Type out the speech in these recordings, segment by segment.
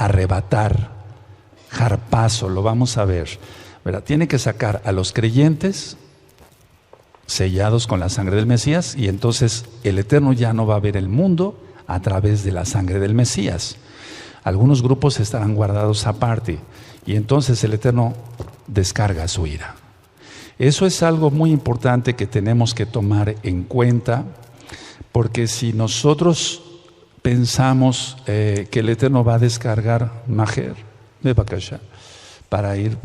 arrebatar, harpazo, lo vamos a ver, ¿verdad? Tiene que sacar a los creyentes sellados con la sangre del Mesías, y entonces el Eterno ya no va a ver el mundo a través de la sangre del Mesías. Algunos grupos estarán guardados aparte, y entonces el Eterno descarga su ira. Eso es algo muy importante que tenemos que tomar en cuenta, porque si nosotros pensamos que el Eterno va a descargar Majer de Bakasha para ir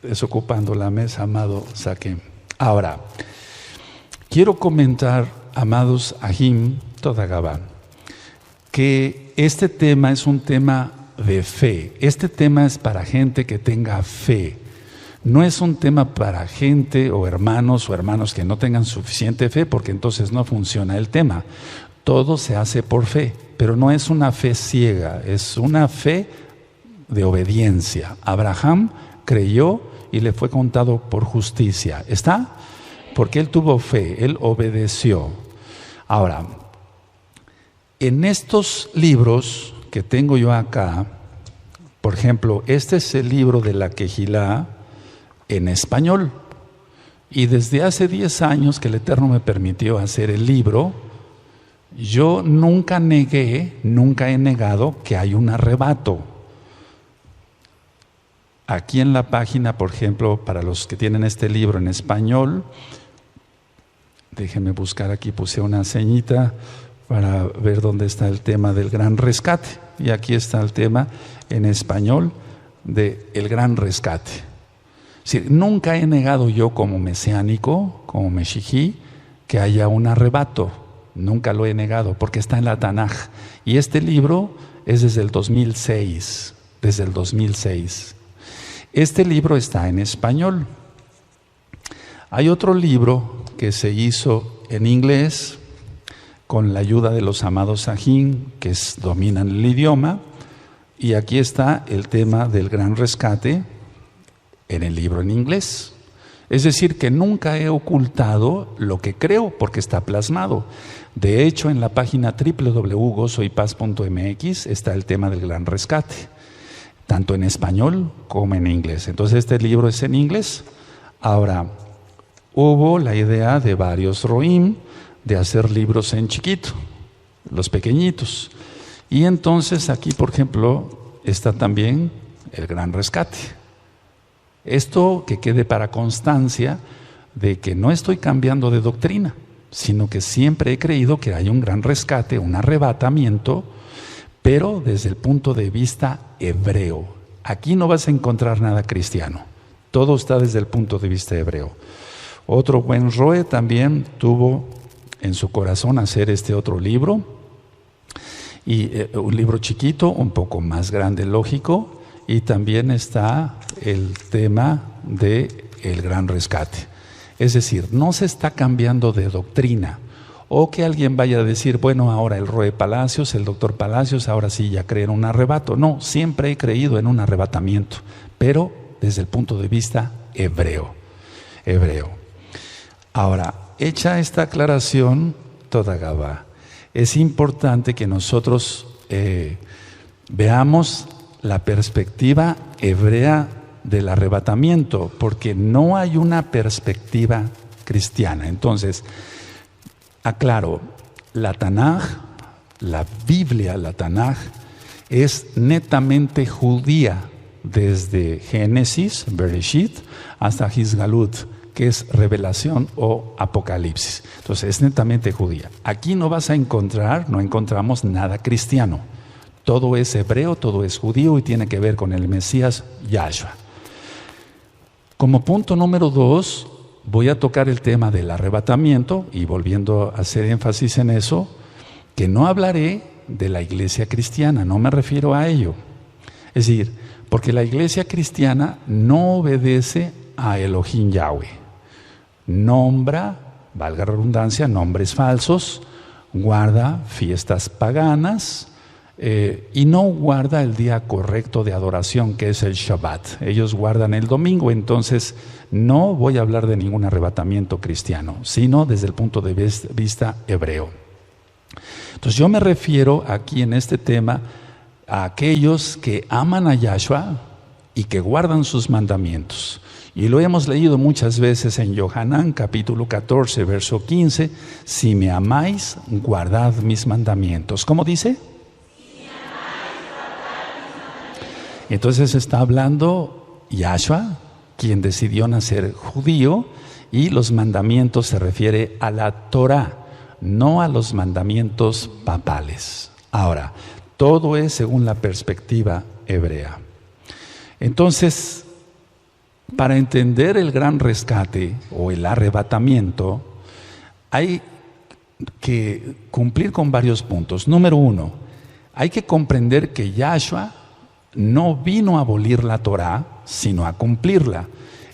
desocupando la mesa, amado Saquem. Ahora, quiero comentar, amados Ahim Todagabá, que este tema es un tema de fe. Este tema es para gente que tenga fe. No es un tema para gente o hermanos que no tengan suficiente fe, porque entonces no funciona el tema. Todo se hace por fe, pero no es una fe ciega, es una fe de obediencia. Abraham creyó y le fue contado por justicia. ¿Está? Porque él tuvo fe, él obedeció. Ahora, en estos libros que tengo yo acá, por ejemplo, este es el libro de la Quejilá en español. Y desde hace 10 años que el Eterno me permitió hacer el libro, yo nunca he negado que hay un arrebato. Aquí en la página, por ejemplo, para los que tienen este libro en español, déjenme buscar aquí, puse una ceñita para ver dónde está el tema del gran rescate. Y aquí está el tema en español del gran rescate. Es decir, nunca he negado yo como mesiánico, como meshijí, que haya un arrebato. Nunca lo he negado, porque está en la Tanaj. Y este libro es desde el 2006. Desde el 2006. Este libro está en español. Hay otro libro que se hizo en inglés con la ayuda de los amados Sajín, que dominan el idioma, y aquí está el tema del gran rescate en el libro en inglés. Es decir, que nunca he ocultado lo que creo, porque está plasmado. De hecho, en la página www.gozoypaz.mx está el tema del gran rescate, tanto en español como en inglés. Entonces este libro es en inglés. Ahora, hubo la idea de varios roim de hacer libros en chiquito, los pequeñitos. Y entonces aquí, por ejemplo, está también el gran rescate. Esto que quede para constancia de que no estoy cambiando de doctrina, sino que siempre he creído que hay un gran rescate, un arrebatamiento, pero desde el punto de vista hebreo. Aquí no vas a encontrar nada cristiano. Todo está desde el punto de vista hebreo. Otro buen roe también tuvo en su corazón hacer este otro libro, y un libro chiquito, un poco más grande, lógico, y también está el tema del gran rescate. Es decir, no se está cambiando de doctrina, o que alguien vaya a decir, bueno, ahora el Roe Palacios, el doctor Palacios, ahora sí ya cree en un arrebato. No, siempre he creído en un arrebatamiento, pero desde el punto de vista hebreo. Ahora, hecha esta aclaración, toda Gabá, es importante que nosotros veamos la perspectiva hebrea del arrebatamiento, porque no hay una perspectiva cristiana. Entonces, aclaro, la Tanaj, la Biblia, la Tanaj, es netamente judía, desde Génesis, Bereshit, hasta Hisgalut, que es revelación o apocalipsis. Entonces es netamente judía. Aquí no encontramos nada cristiano. Todo es hebreo, todo es judío y tiene que ver con el Mesías Yahshua. Como punto número 2, voy a tocar el tema del arrebatamiento, y volviendo a hacer énfasis en eso, que no hablaré de la iglesia cristiana, no me refiero a ello. Es decir, porque la iglesia cristiana no obedece a Elohim Yahweh. Nombra, valga la redundancia, nombres falsos, guarda fiestas paganas y no guarda el día correcto de adoración, que es el Shabbat. Ellos guardan el domingo. Entonces no voy a hablar de ningún arrebatamiento cristiano, sino desde el punto de vista hebreo. Entonces yo me refiero aquí en este tema a aquellos que aman a Yahshua y que guardan sus mandamientos. Y lo hemos leído muchas veces en Yohanan, capítulo 14, verso 15. Si me amáis, guardad mis mandamientos. ¿Cómo dice? Entonces está hablando Yahshua, quien decidió nacer judío, y los mandamientos se refiere a la Torah, no a los mandamientos papales. Ahora, todo es según la perspectiva hebrea. Entonces, para entender el gran rescate o el arrebatamiento, hay que cumplir con varios puntos. Número 1, hay que comprender que Yahshua no vino a abolir la Torah, sino a cumplirla.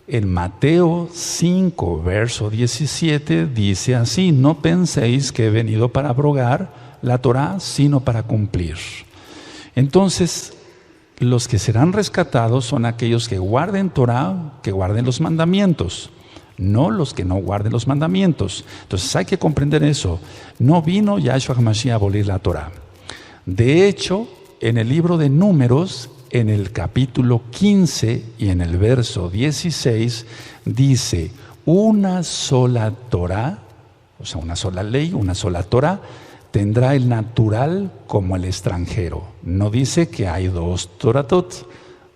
En Mateo 5, verso 17, dice así: no penséis que he venido para abrogar la Torah, sino para cumplir. Entonces, los que serán rescatados son aquellos que guarden Torah, que guarden los mandamientos, no los que no guarden los mandamientos. Entonces hay que comprender eso. No vino Yahshua HaMashiach a abolir la Torah. De hecho, en el libro de Números, en el capítulo 15 y en el verso 16, dice: una sola Torah, o sea, una sola ley, una sola Torah, tendrá el natural como el extranjero. No dice que hay dos Toratot,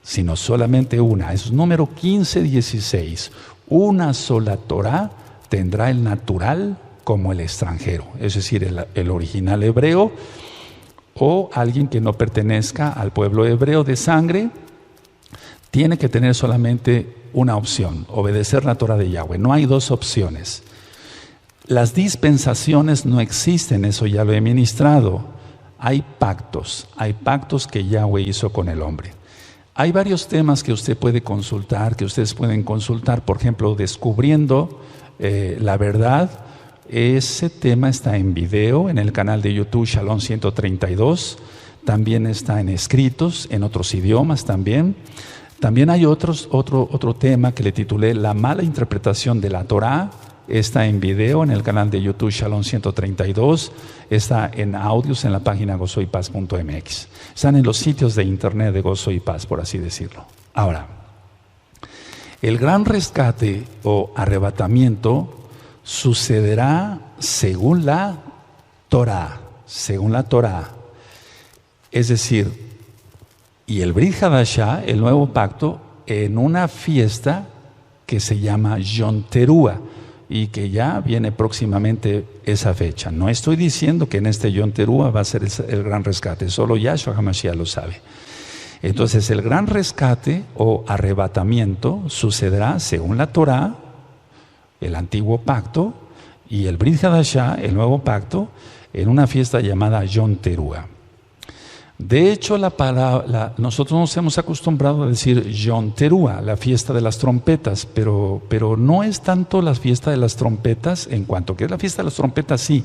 sino solamente una. Es número 15, 16. Una sola Torah tendrá el natural como el extranjero. Es decir, el original hebreo, o alguien que no pertenezca al pueblo hebreo de sangre, tiene que tener solamente una opción: obedecer la Torah de Yahweh. No hay dos opciones. Las dispensaciones no existen, eso ya lo he ministrado. Hay pactos que Yahweh hizo con el hombre. Hay varios temas que usted puede consultar, que ustedes pueden consultar. Por ejemplo, descubriendo la verdad. Ese tema está en video en el canal de YouTube Shalom 132. También está en escritos, en otros idiomas también. También hay otro tema que le titulé La mala interpretación de la Torah. Está en video en el canal de YouTube Shalom 132. Está en audios en la página gozoypaz.mx. Están en los sitios de internet de Gozo y Paz, por así decirlo. Ahora, el gran rescate o arrebatamiento sucederá según la Torah. Según la Torah. Es decir, y el Brit Hadashah, el nuevo pacto, en una fiesta que se llama Yom Teruah, y que ya viene próximamente esa fecha. No estoy diciendo que en este Yom Teruah va a ser el gran rescate, solo Yahshua HaMashiach lo sabe. Entonces, el gran rescate o arrebatamiento sucederá según la Torah, el antiguo pacto, y el Brit Hadashah, el nuevo pacto, en una fiesta llamada Yom Teruah. De hecho, nosotros nos hemos acostumbrado a decir Yom Teruah, la fiesta de las trompetas, pero no es tanto la fiesta de las trompetas, en cuanto que es la fiesta de las trompetas, sí,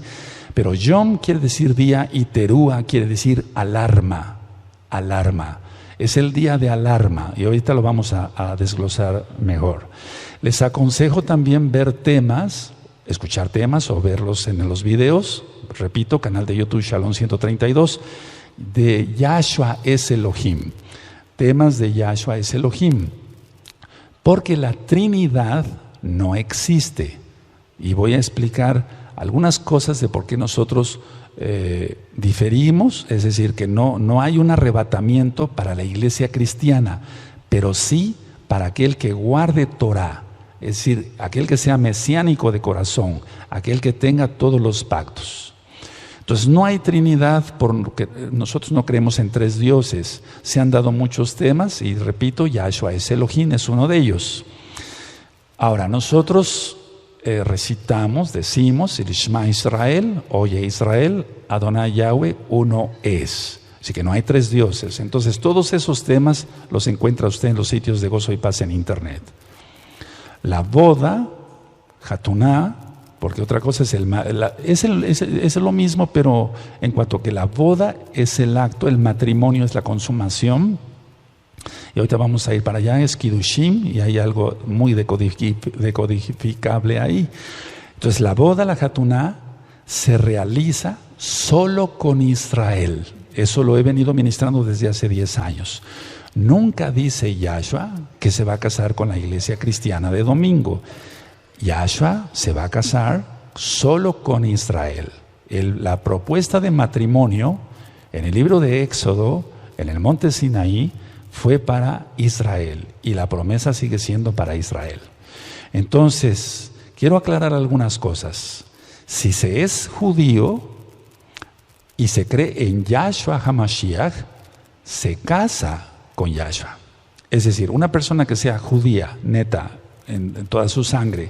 pero Yom quiere decir día y Teruah quiere decir alarma, es el día de alarma, y ahorita lo vamos a desglosar mejor. Les aconsejo también ver temas, escuchar temas o verlos en los videos, repito, canal de YouTube Shalom 132, de Yahshua es Elohim, temas de Yahshua es Elohim, porque la Trinidad no existe, y voy a explicar algunas cosas de por qué nosotros diferimos, es decir, que no hay un arrebatamiento para la iglesia cristiana, pero sí para aquel que guarde Torah, es decir, aquel que sea mesiánico de corazón, aquel que tenga todos los pactos. Entonces no hay Trinidad porque nosotros no creemos en tres dioses. Se han dado muchos temas y repito, Yahshua es Elohim, es uno de ellos. Ahora nosotros recitamos, decimos el Shema Israel, oye Israel, Adonai Yahweh, uno es. Así que no hay tres dioses. Entonces todos esos temas los encuentra usted en los sitios de Gozo y Paz en internet. La boda, Hatuná, porque otra cosa es lo mismo, pero en cuanto que la boda es el acto, el matrimonio es la consumación, y ahorita vamos a ir para allá, es Kiddushim, y hay algo muy decodificable ahí. Entonces la boda, la Hatuná, se realiza solo con Israel, es Eso lo he venido ministrando desde hace 10 años. Nunca dice Yahshua que se va a casar con la iglesia cristiana de domingo. Yahshua se va a casar solo con Israel. La propuesta de matrimonio en el libro de Éxodo, en el monte Sinaí, fue para Israel y la promesa sigue siendo para Israel. Entonces, quiero aclarar algunas cosas. Si se es judío y se cree en Yahshua HaMashiach, se casa con Yahshua. Es decir, una persona que sea judía, neta, en toda su sangre,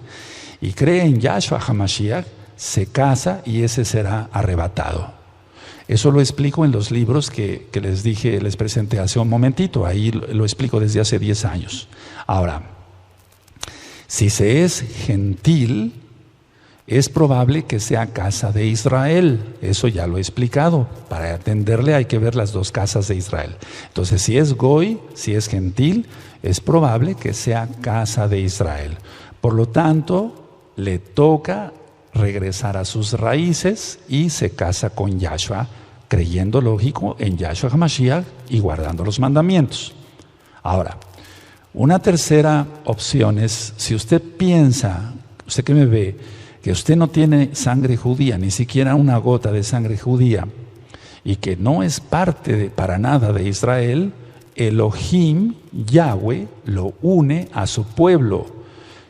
y cree en Yahshua HaMashiach, se casa y ese será arrebatado. Eso lo explico en los libros que les presenté hace un momentito. Ahí lo explico desde hace 10 años. Ahora, si se es gentil, es probable que sea casa de Israel. Eso ya lo he explicado. Para atenderle hay que ver las dos casas de Israel. Entonces, si es goy, si es gentil, es probable que sea casa de Israel. Por lo tanto, le toca regresar a sus raíces y se casa con Yahshua, creyendo, lógico, en Yahshua HaMashiach y guardando los mandamientos. Ahora, una tercera opción es, si usted piensa, usted que me ve, que usted no tiene sangre judía, ni siquiera una gota de sangre judía, y que no es parte para nada de Israel, Elohim, Yahweh, lo une a su pueblo.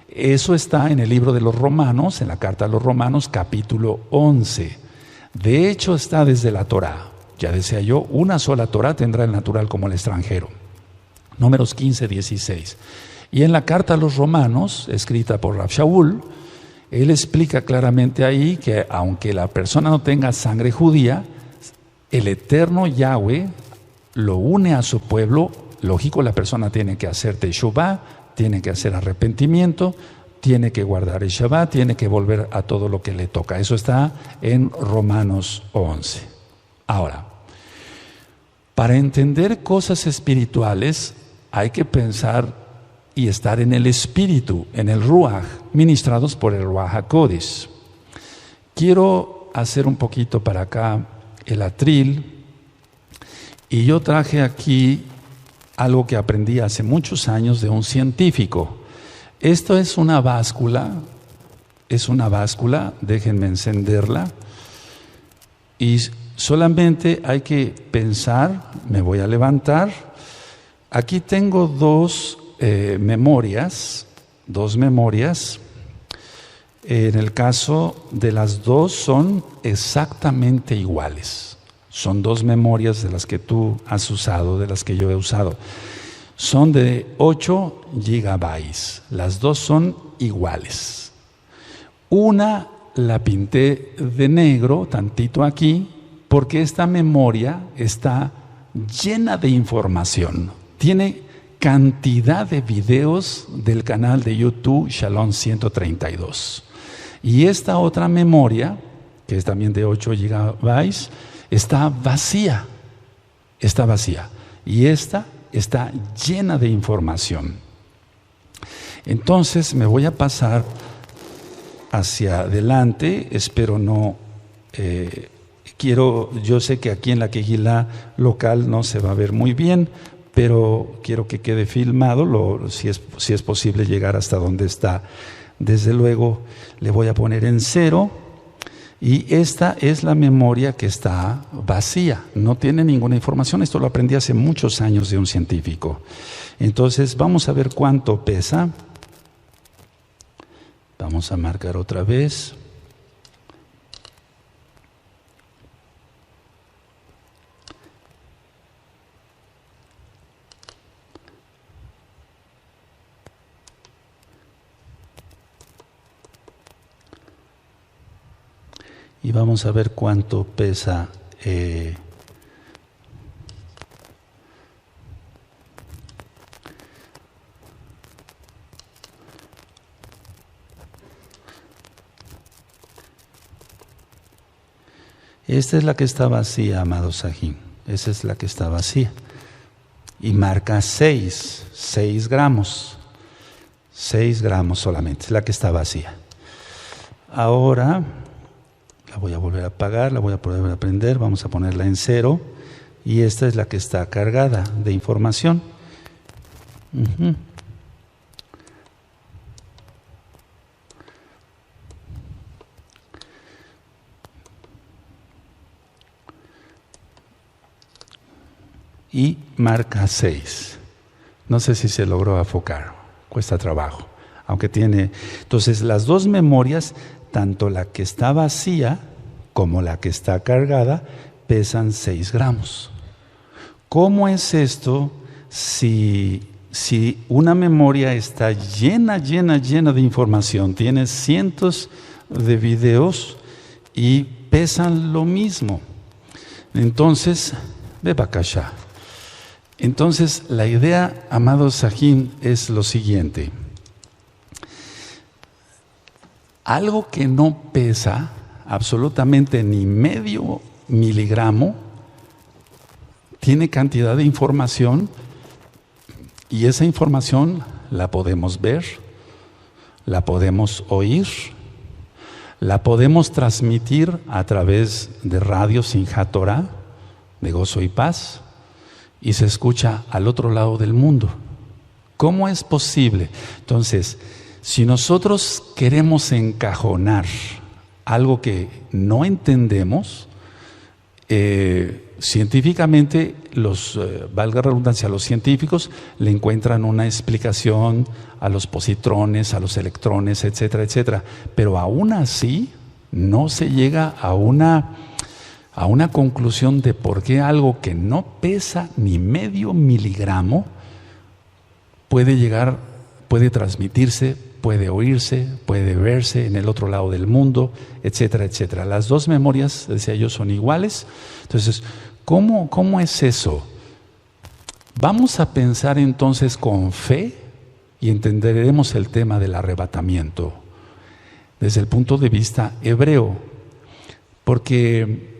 Eso está en el libro de los Romanos, en la carta a los Romanos, capítulo 11. De hecho, está desde la Torá. Ya decía yo, una sola Torá tendrá el natural como el extranjero. Números 15, 16. Y en la carta a los Romanos, escrita por Rav Shaul, él explica claramente ahí que aunque la persona no tenga sangre judía, el eterno Yahweh lo une a su pueblo. Lógico, la persona tiene que hacer teshuvá, tiene que hacer arrepentimiento, tiene que guardar el Shabbat, tiene que volver a todo lo que le toca. Eso está en Romanos 11. Ahora, para entender cosas espirituales hay que pensar y estar en el espíritu, en el Ruach, ministrados por el Ruach HaKodesh. Quiero hacer un poquito para acá el atril, y yo traje aquí algo que aprendí hace muchos años de un científico. Esto es una báscula, déjenme encenderla, y solamente hay que pensar, me voy a levantar. Aquí tengo dos memorias. En el caso de las dos son exactamente iguales. Son dos memorias de las que tú has usado, de las que yo he usado. Son de 8 gigabytes. Las dos son iguales. Una la pinté de negro, tantito aquí, porque esta memoria está llena de información. Tiene cantidad de videos del canal de YouTube Shalom 132. Y esta otra memoria, que es también de 8 gigabytes, está vacía. Y esta está llena de información. Entonces me voy a pasar hacia adelante. Espero no... yo sé que aquí en la Kehilá local no se va a ver muy bien, pero quiero que quede filmado, si es posible llegar hasta donde está. Desde luego le voy a poner en 0, y esta es la memoria que está vacía, no tiene ninguna información. Esto lo aprendí hace muchos años de un científico. Entonces vamos a ver cuánto pesa. Vamos a marcar otra vez. Y vamos a ver cuánto pesa esta es la que está vacía, amado Sajín. Esa es la que está vacía. Y marca 6 gramos. 6 gramos solamente, es la que está vacía. Ahora... la voy a volver a apagar, la voy a volver a prender, vamos a ponerla en 0. y esta es la que está cargada de información. Uh-huh. Y marca 6. No sé si se logró enfocar, cuesta trabajo. Aunque tiene. Entonces, las dos memorias, tanto la que está vacía como la que está cargada, pesan 6 gramos. ¿Cómo es esto si una memoria está llena de información, tiene cientos de videos y pesan lo mismo? Entonces, ve Bakasha. Entonces, la idea, amado Sahin, es lo siguiente. Algo que no pesa absolutamente ni medio miligramo, tiene cantidad de información y esa información la podemos ver, la podemos oír, la podemos transmitir a través de radio Simchat Torah, de Gozo y Paz, y se escucha al otro lado del mundo. ¿Cómo es posible? Entonces, si nosotros queremos encajonar algo que no entendemos, científicamente, valga la redundancia, los científicos le encuentran una explicación a los positrones, a los electrones, etcétera, etcétera. Pero aún así no se llega a una conclusión de por qué algo que no pesa ni medio miligramo puede transmitirse, puede oírse, puede verse en el otro lado del mundo, etcétera, etcétera. Las dos memorias, decía yo, son iguales. Entonces, ¿cómo es eso? Vamos a pensar entonces con fe y entenderemos el tema del arrebatamiento desde el punto de vista hebreo. Porque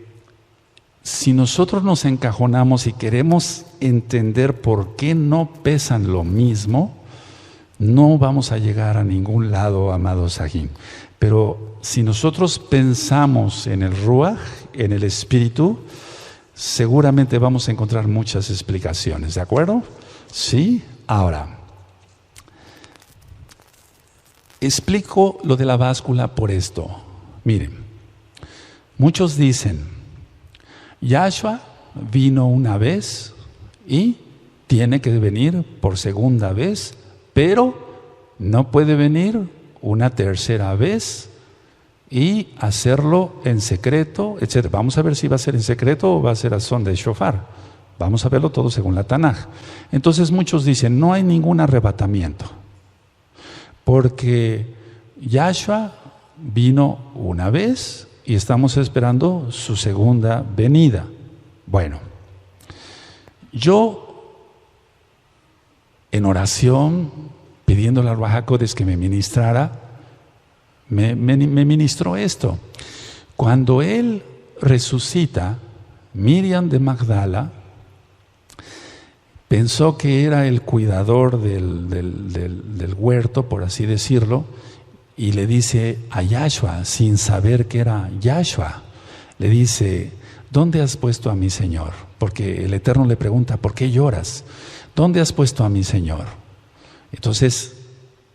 si nosotros nos encajonamos y queremos entender por qué no pesan lo mismo, no vamos a llegar a ningún lado, amado Sahin. Pero si nosotros pensamos en el Ruach, en el Espíritu, seguramente vamos a encontrar muchas explicaciones, ¿de acuerdo? Sí. Ahora, explico lo de la báscula por esto. Miren, muchos dicen, Yahshua vino una vez y tiene que venir por segunda vez, pero no puede venir una tercera vez y hacerlo en secreto, etc. Vamos a ver si va a ser en secreto o va a ser a son de shofar. Vamos a verlo todo según la Tanaj. Entonces muchos dicen, no hay ningún arrebatamiento, porque Yahshua vino una vez y estamos esperando su segunda venida. Bueno, yo en oración, pidiéndole al Ruach HaKodesh que me ministrara, me ministró esto. Cuando él resucita, Miriam de Magdala pensó que era el cuidador del huerto, por así decirlo, y le dice a Yahshua, sin saber que era Yahshua, le dice, ¿dónde has puesto a mi Señor? Porque el Eterno le pregunta, ¿por qué lloras? ¿Dónde has puesto a mi Señor? Entonces,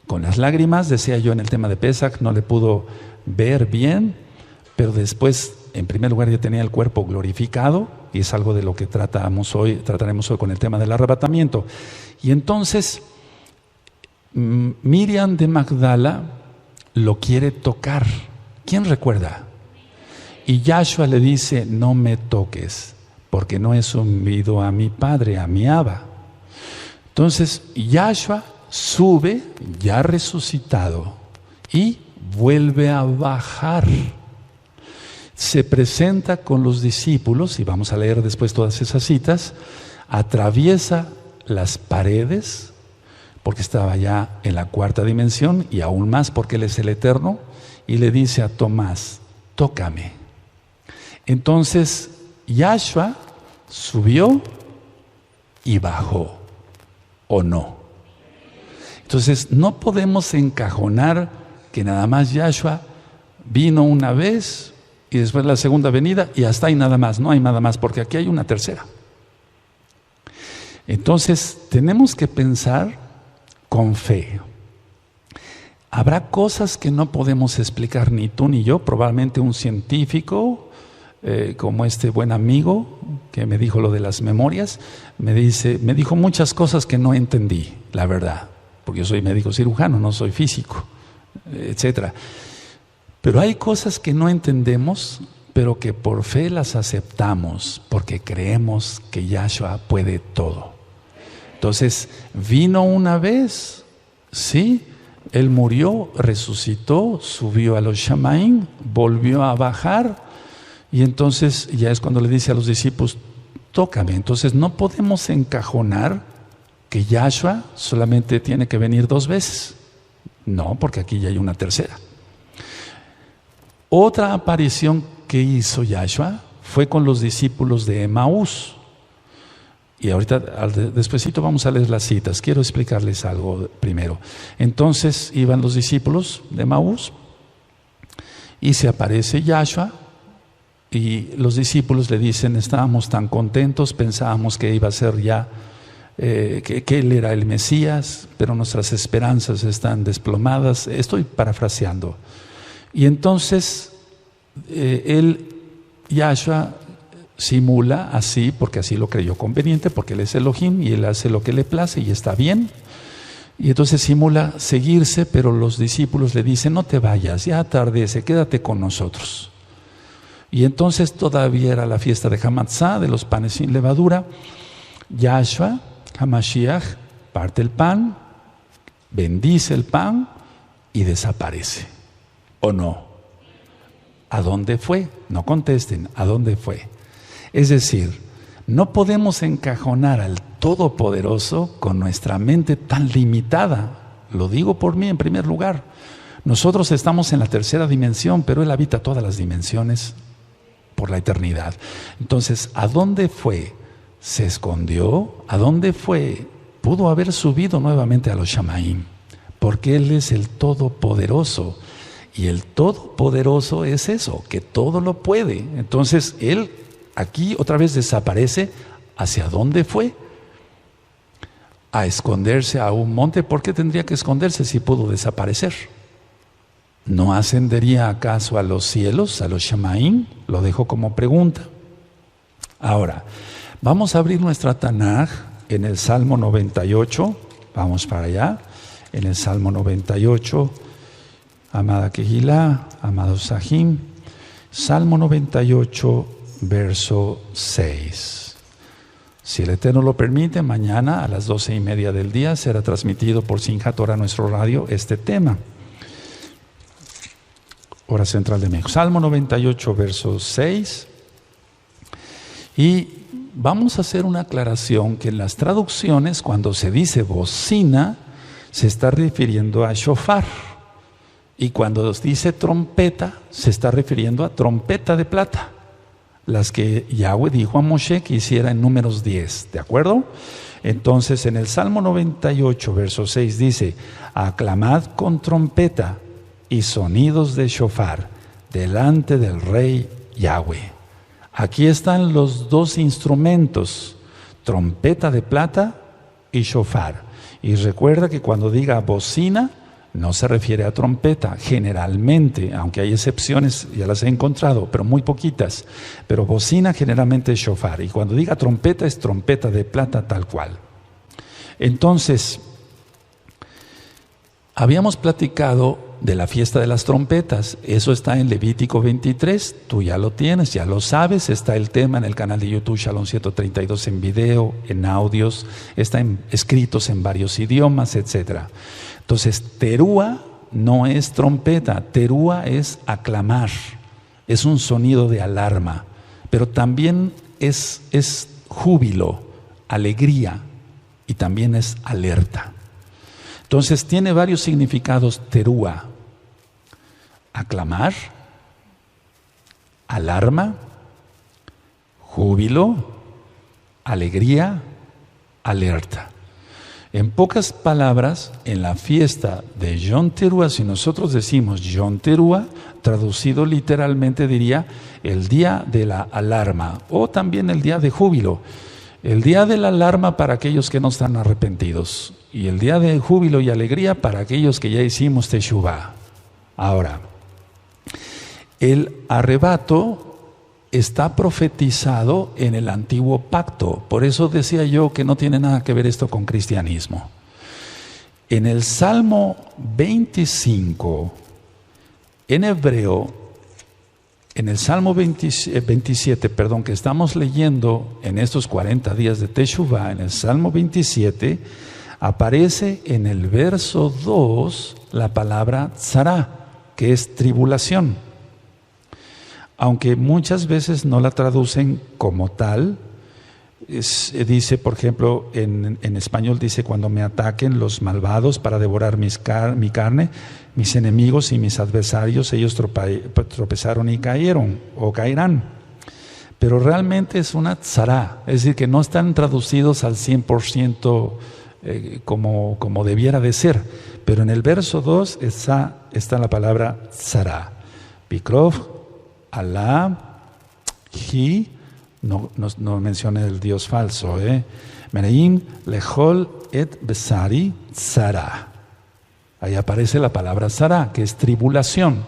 con las lágrimas, decía yo en el tema de Pesach, no le pudo ver bien, pero después, en primer lugar, ya tenía el cuerpo glorificado, y es algo de lo que trataremos hoy con el tema del arrebatamiento. Y entonces, Miriam de Magdala lo quiere tocar. ¿Quién recuerda? Y Yahshua le dice, no me toques, porque no he subido a mi Padre, a mi Abba. Entonces, Yahshua sube, ya resucitado, y vuelve a bajar. Se presenta con los discípulos, y vamos a leer después todas esas citas, atraviesa las paredes, porque estaba ya en la cuarta dimensión, y aún más porque Él es el Eterno, y le dice a Tomás, tócame. Entonces, Yahshua subió y bajó, ¿o no? Entonces, no podemos encajonar que nada más Yahshua vino una vez y después la segunda venida y hasta ahí nada más, no hay nada más, porque aquí hay una tercera. Entonces, tenemos que pensar con fe. Habrá cosas que no podemos explicar ni tú ni yo, probablemente un científico, como este buen amigo que me dijo lo de las memorias, me dijo muchas cosas que no entendí, la verdad, porque yo soy médico cirujano, no soy físico, etcétera. Pero hay cosas que no entendemos, pero que por fe las aceptamos, porque creemos que Yahshua puede todo. Entonces, vino una vez, ¿sí? Él murió, resucitó, subió a los Shamaim, volvió a bajar, y entonces ya es cuando le dice a los discípulos, tócame. Entonces no podemos encajonar que Yahshua solamente tiene que venir 2 veces. No, porque aquí ya hay una tercera. Otra aparición que hizo Yahshua fue con los discípulos de Emaús. Y ahorita, despuesito vamos a leer las citas. Quiero explicarles algo primero. Entonces iban los discípulos de Emaús y se aparece Yahshua y los discípulos le dicen, estábamos tan contentos, pensábamos que iba a ser ya, que Él era el Mesías, pero nuestras esperanzas están desplomadas. Estoy parafraseando. Y entonces Yahshua simula así, porque así lo creyó conveniente, porque Él es Elohim y Él hace lo que le place y está bien. Y entonces simula seguirse, pero los discípulos le dicen, no te vayas, ya atardece, quédate con nosotros. Y entonces todavía era la fiesta de Hamatzá, de los panes sin levadura. Yahshua, Hamashiach, parte el pan, bendice el pan y desaparece. ¿O no? ¿A dónde fue? No contesten, ¿a dónde fue? Es decir, no podemos encajonar al Todopoderoso con nuestra mente tan limitada. Lo digo por mí en primer lugar. Nosotros estamos en la tercera dimensión, pero Él habita todas las dimensiones por la eternidad. Entonces, ¿a dónde fue? ¿Se escondió? ¿A dónde fue? Pudo haber subido nuevamente a los Shamaim, porque Él es el Todopoderoso. Y el Todopoderoso es eso, que todo lo puede. Entonces, Él aquí otra vez desaparece. ¿Hacia dónde fue? A esconderse a un monte. ¿Por qué tendría que esconderse si pudo desaparecer? ¿No ascendería acaso a los cielos, a los Shamaim? Lo dejo como pregunta. Ahora, vamos a abrir nuestra Tanaj en el Salmo 98. Vamos para allá. En el Salmo 98, amada Kehilá, amados Sahim. Salmo 98, verso 6. Si el Eterno lo permite, mañana a las 12:30 del día será transmitido por Simchat Torah, nuestro radio, este tema. Hora central de México. Salmo 98, verso 6. Y vamos a hacer una aclaración que en las traducciones, cuando se dice bocina, se está refiriendo a shofar. Y cuando dice trompeta, se está refiriendo a trompeta de plata. Las que Yahweh dijo a Moshe que hiciera en Números 10. ¿De acuerdo? Entonces, en el Salmo 98, verso 6 dice, aclamad con trompeta y sonidos de shofar delante del Rey Yahweh. Aquí están los 2 instrumentos, trompeta de plata y shofar. Y recuerda que cuando diga bocina, no se refiere a trompeta, generalmente, aunque hay excepciones, ya las he encontrado, pero muy poquitas. Pero bocina generalmente es shofar. Y cuando diga trompeta, es trompeta de plata tal cual. Entonces, habíamos platicado de la fiesta de las trompetas. Eso está en Levítico 23. Tú ya lo tienes, ya lo sabes. Está el tema en el canal de YouTube Shalom 132 en video, en audios. Están escritos en varios idiomas, etc. Entonces, terúa no es trompeta. Terúa es aclamar. Es un sonido de alarma. Pero también es júbilo, alegría. Y también es alerta. Entonces tiene varios significados terúa: aclamar, alarma, júbilo, alegría, alerta. En pocas palabras, en la fiesta de Yom Teruah, si nosotros decimos Yom Teruah, traducido literalmente diría el día de la alarma o también el día de júbilo. El día de la alarma para aquellos que no están arrepentidos. Y el día de júbilo y alegría para aquellos que ya hicimos Teshuvah. Ahora, el arrebato está profetizado en el antiguo pacto. Por eso decía yo que no tiene nada que ver esto con cristianismo. En el Salmo 25, en hebreo, en el Salmo 27, que estamos leyendo en estos 40 días de Teshuvah, en el Salmo 27, aparece en el verso 2 la palabra tzara, que es tribulación. Aunque muchas veces no la traducen como tal, dice, por ejemplo, en español dice: cuando me ataquen los malvados para devorar mi carne, mis enemigos y mis adversarios, ellos tropezaron y cayeron o caerán. Pero realmente es una tzara, es decir, que no están traducidos al 100% como debiera de ser. Pero en el verso 2 está la palabra tzara. Bikrov, Alá, Hi, no menciona el Dios falso, Mereim, Lechol, Et, Besari, Tzara. Ahí aparece la palabra tzara, que es tribulación.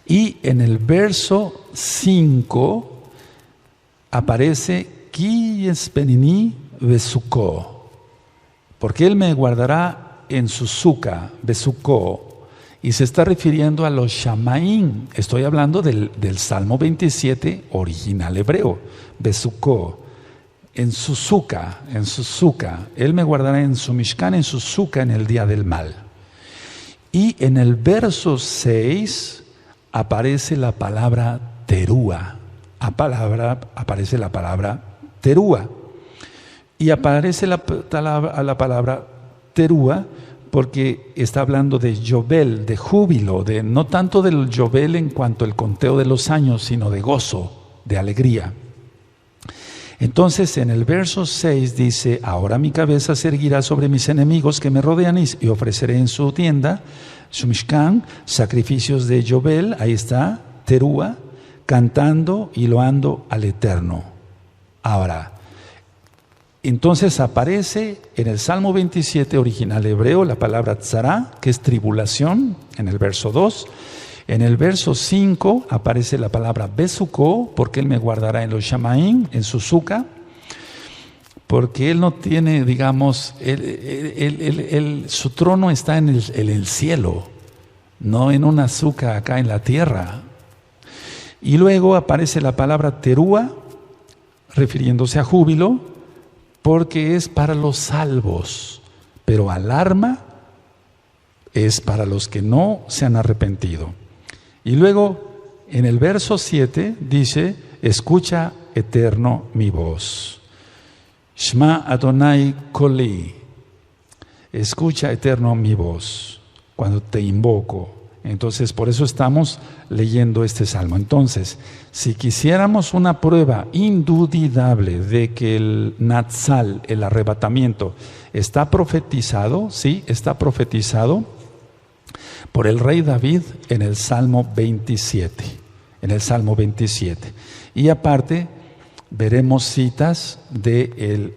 Y en el verso 5 aparece Ki Yespenini Besuko, porque Él me guardará en su suca, Besuko. Y se está refiriendo a los Shamaín. Estoy hablando del Salmo 27 original hebreo. Besuko, en su suca. Él me guardará en su Mishkan, en su suca, en el día del mal. Y en el verso 6 aparece la palabra terúa. Aparece la palabra terúa. Y aparece la palabra terúa porque está hablando de Yobel, de júbilo, no tanto del Yobel en cuanto al conteo de los años, sino de gozo, de alegría. Entonces en el verso 6 dice: ahora mi cabeza se erguirá sobre mis enemigos que me rodean y ofreceré en su tienda, su Mishkan, sacrificios de Yobel, ahí está, terúa, cantando y loando al Eterno. Ahora, entonces aparece en el Salmo 27 original hebreo la palabra tzara, que es tribulación, en el verso 2. En el verso 5 aparece la palabra besuko, porque Él me guardará en los shamaim, en su suca, porque Él no tiene, digamos, su trono está en el cielo, no en una suca acá en la tierra. Y luego aparece la palabra terúa, refiriéndose a júbilo, porque es para los salvos, pero alarma es para los que no se han arrepentido. Y luego en el verso 7 dice: escucha, Eterno, mi voz. Shma Adonai Koli. Escucha, Eterno, mi voz cuando te invoco. Entonces, por eso estamos leyendo este salmo. Entonces, si quisiéramos una prueba indudable de que el Natsal, el arrebatamiento, está profetizado, sí, está profetizado por el rey David en el Salmo 27. En el Salmo 27. Y aparte, veremos citas del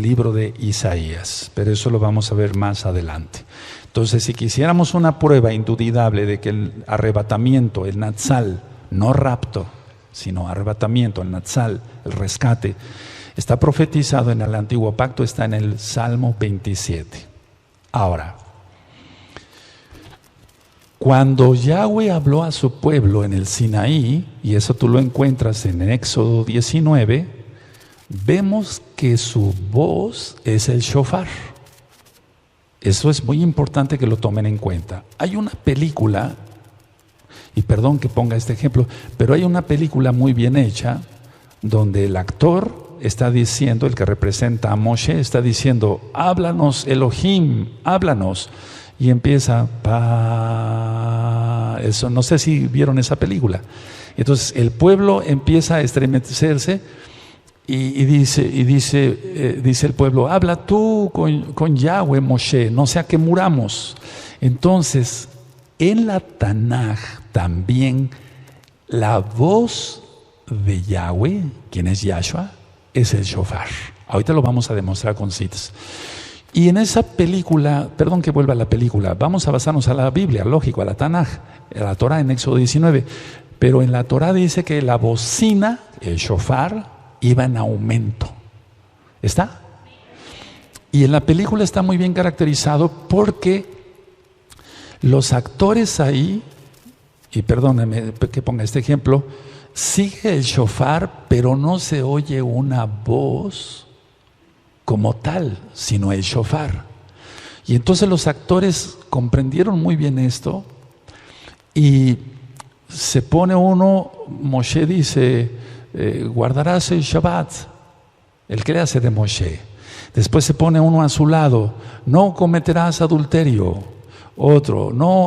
libro de Isaías, pero eso lo vamos a ver más adelante. Entonces, si quisiéramos una prueba indudable de que el arrebatamiento, el Natsal, no rapto, sino arrebatamiento, el Natsal, el rescate, está profetizado en el antiguo pacto, está en el Salmo 27. Ahora, cuando Yahweh habló a su pueblo en el Sinaí, y eso tú lo encuentras en Éxodo 19, vemos que su voz es el shofar. Eso es muy importante que lo tomen en cuenta. Hay una película, y perdón que ponga este ejemplo, pero hay una película muy bien hecha donde el actor está diciendo, el que representa a Moshe, está diciendo: háblanos Elohim, háblanos. Y empieza, eso, no sé si vieron esa película. Entonces el pueblo empieza a estremecerse y dice el pueblo: habla tú con Yahweh, Moshe, no sea que muramos. Entonces, en la Tanaj también la voz de Yahweh, quien es Yahshua, es el shofar. Ahorita lo vamos a demostrar con citas. Y en esa película, perdón que vuelva a la película, vamos a basarnos a la Biblia, lógico, a la Tanaj, a la Torah en Éxodo 19. Pero en la Torah dice que la bocina, el shofar, iba en aumento. ¿Está? Y en la película está muy bien caracterizado porque los actores ahí, y perdónenme que ponga este ejemplo, sigue el shofar, pero no se oye una voz como tal, sino el shofar. Y entonces los actores comprendieron muy bien esto y se pone uno, Moshe dice, guardarás el Shabbat, el que le hace de Moshe. Después se pone uno a su lado, no cometerás adulterio. Otro, no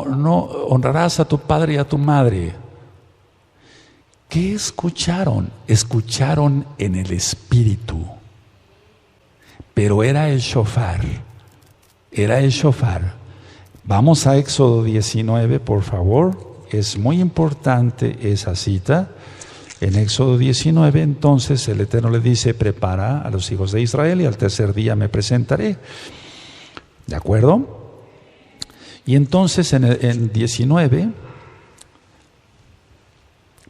honrarás a tu padre y a tu madre. ¿Qué escucharon? Escucharon en el espíritu. Pero era el shofar. Era el shofar. Vamos a Éxodo 19, por favor. Es muy importante esa cita. En Éxodo 19, entonces, el Eterno le dice, prepara a los hijos de Israel y al tercer día me presentaré. ¿De acuerdo? Y entonces en 19,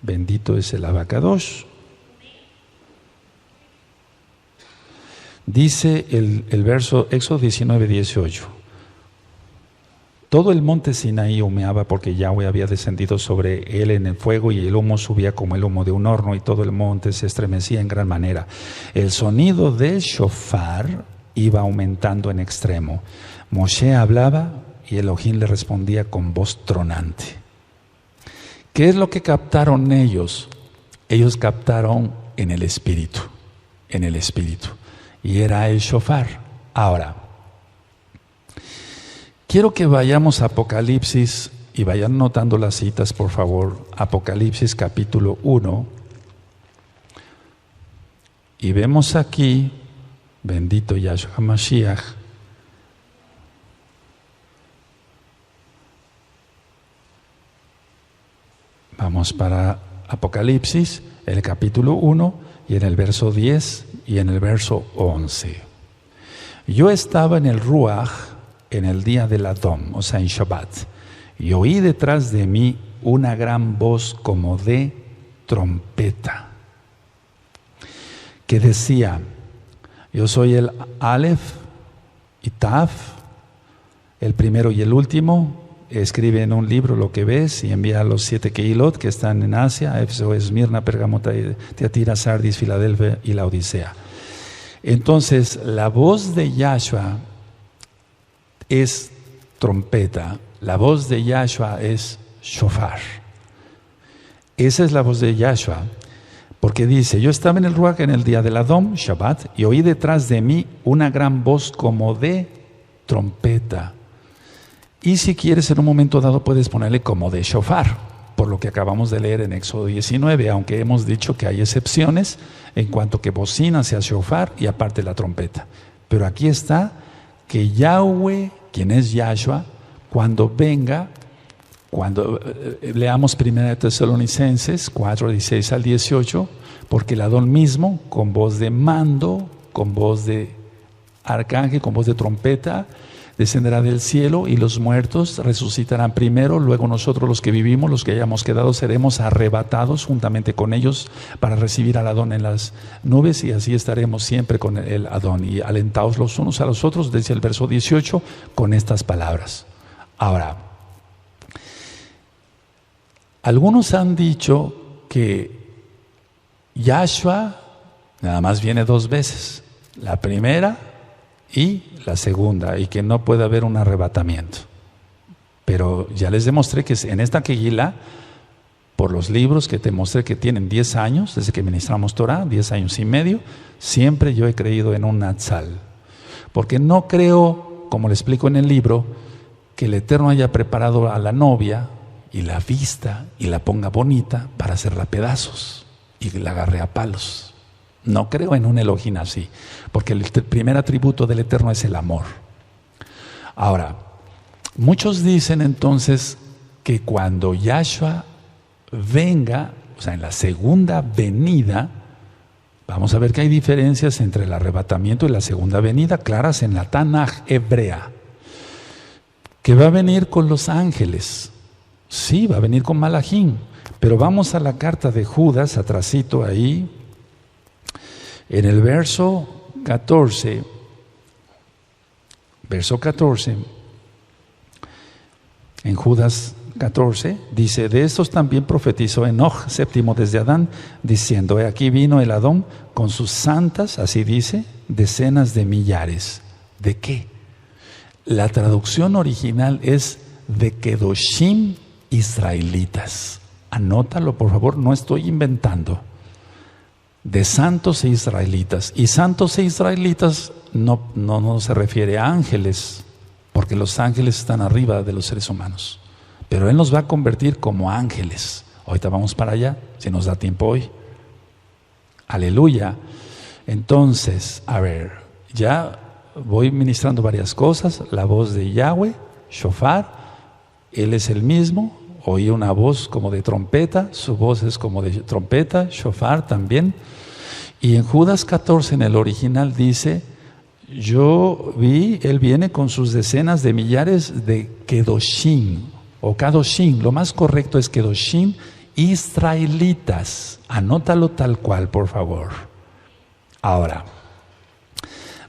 bendito es el Abacadosh, dice el verso Éxodo 19, 18. Todo el monte Sinaí humeaba porque Yahweh había descendido sobre él en el fuego y el humo subía como el humo de un horno y todo el monte se estremecía en gran manera. El sonido del shofar iba aumentando en extremo. Moshe hablaba y Elohim le respondía con voz tronante. ¿Qué es lo que captaron ellos? Ellos captaron en el espíritu, y era el shofar. Ahora, quiero que vayamos a Apocalipsis y vayan notando las citas, por favor. Apocalipsis capítulo 1. Y vemos aquí, bendito Yahshua HaMashiach, vamos para Apocalipsis, el capítulo 1, y en el verso 10 y en el verso 11. Yo estaba en el Ruach en el día del Adón, o sea, en Shabbat, y oí detrás de mí una gran voz como de trompeta, que decía, yo soy el Aleph y Taf, el primero y el último. Escribe en un libro lo que ves y envía a los 7 Keilot que están en Asia, Éfeso, Esmirna, Pérgamo, Tiatira, Sardis, Filadelfia y la Odisea. Entonces, la voz de Yahshua es trompeta, la voz de Yahshua es shofar. Esa es la voz de Yahshua, porque dice, yo estaba en el Ruach en el día del Adón, Shabbat, y oí detrás de mí una gran voz como de trompeta. Y si quieres en un momento dado puedes ponerle como de shofar, por lo que acabamos de leer en Éxodo 19, aunque hemos dicho que hay excepciones en cuanto que bocina sea shofar y aparte la trompeta. Pero aquí está que Yahweh, quien es Yahshua, cuando venga, cuando leamos 1 Tesalonicenses 4, 16 al 18, porque el Adón mismo, con voz de mando, con voz de arcángel, con voz de trompeta, descenderá del cielo y los muertos resucitarán primero, luego nosotros los que vivimos, los que hayamos quedado, seremos arrebatados juntamente con ellos para recibir al Adón en las nubes y así estaremos siempre con el Adón y alentados los unos a los otros, desde el verso 18, con estas palabras. Ahora, algunos han dicho que Yahshua nada más viene 2 veces, la primera y la segunda, y que no puede haber un arrebatamiento. Pero ya les demostré que en esta Kehilá, por los libros que te mostré que tienen 10 años, desde que ministramos Torah, 10 años y medio, siempre yo he creído en un Natsal. Porque no creo, como le explico en el libro, que el Eterno haya preparado a la novia y la vista y la ponga bonita para hacerla pedazos y la agarre a palos. No creo en un Elohim así, porque el primer atributo del Eterno es el amor. Ahora, muchos dicen entonces que cuando Yahshua venga, o sea, en la segunda venida, vamos a ver que hay diferencias entre el arrebatamiento y la segunda venida, claras en la Tanaj hebrea, que va a venir con los ángeles. Sí, va a venir con Malachim, pero vamos a la carta de Judas, atrasito ahí, en el verso 14, en Judas 14, dice: de estos también profetizó Enoch, séptimo desde Adán, diciendo: he aquí vino el Adón con sus santas, así dice, decenas de millares. ¿De qué? La traducción original es de Kedoshim israelitas. Anótalo, por favor, no estoy inventando. De santos e israelitas. Y santos e israelitas no se refiere a ángeles, porque los ángeles están arriba de los seres humanos. Pero Él nos va a convertir como ángeles. Ahorita vamos para allá, si nos da tiempo hoy. Aleluya. Entonces, a ver, ya voy ministrando varias cosas. La voz de Yahweh, shofar, Él es el mismo. Oí una voz como de trompeta, su voz es como de trompeta, shofar también. Y en Judas 14, en el original, dice: yo vi, Él viene con sus decenas de millares de Kedoshim, o Kadoshim, lo más correcto es Kedoshim israelitas. Anótalo tal cual, por favor. Ahora,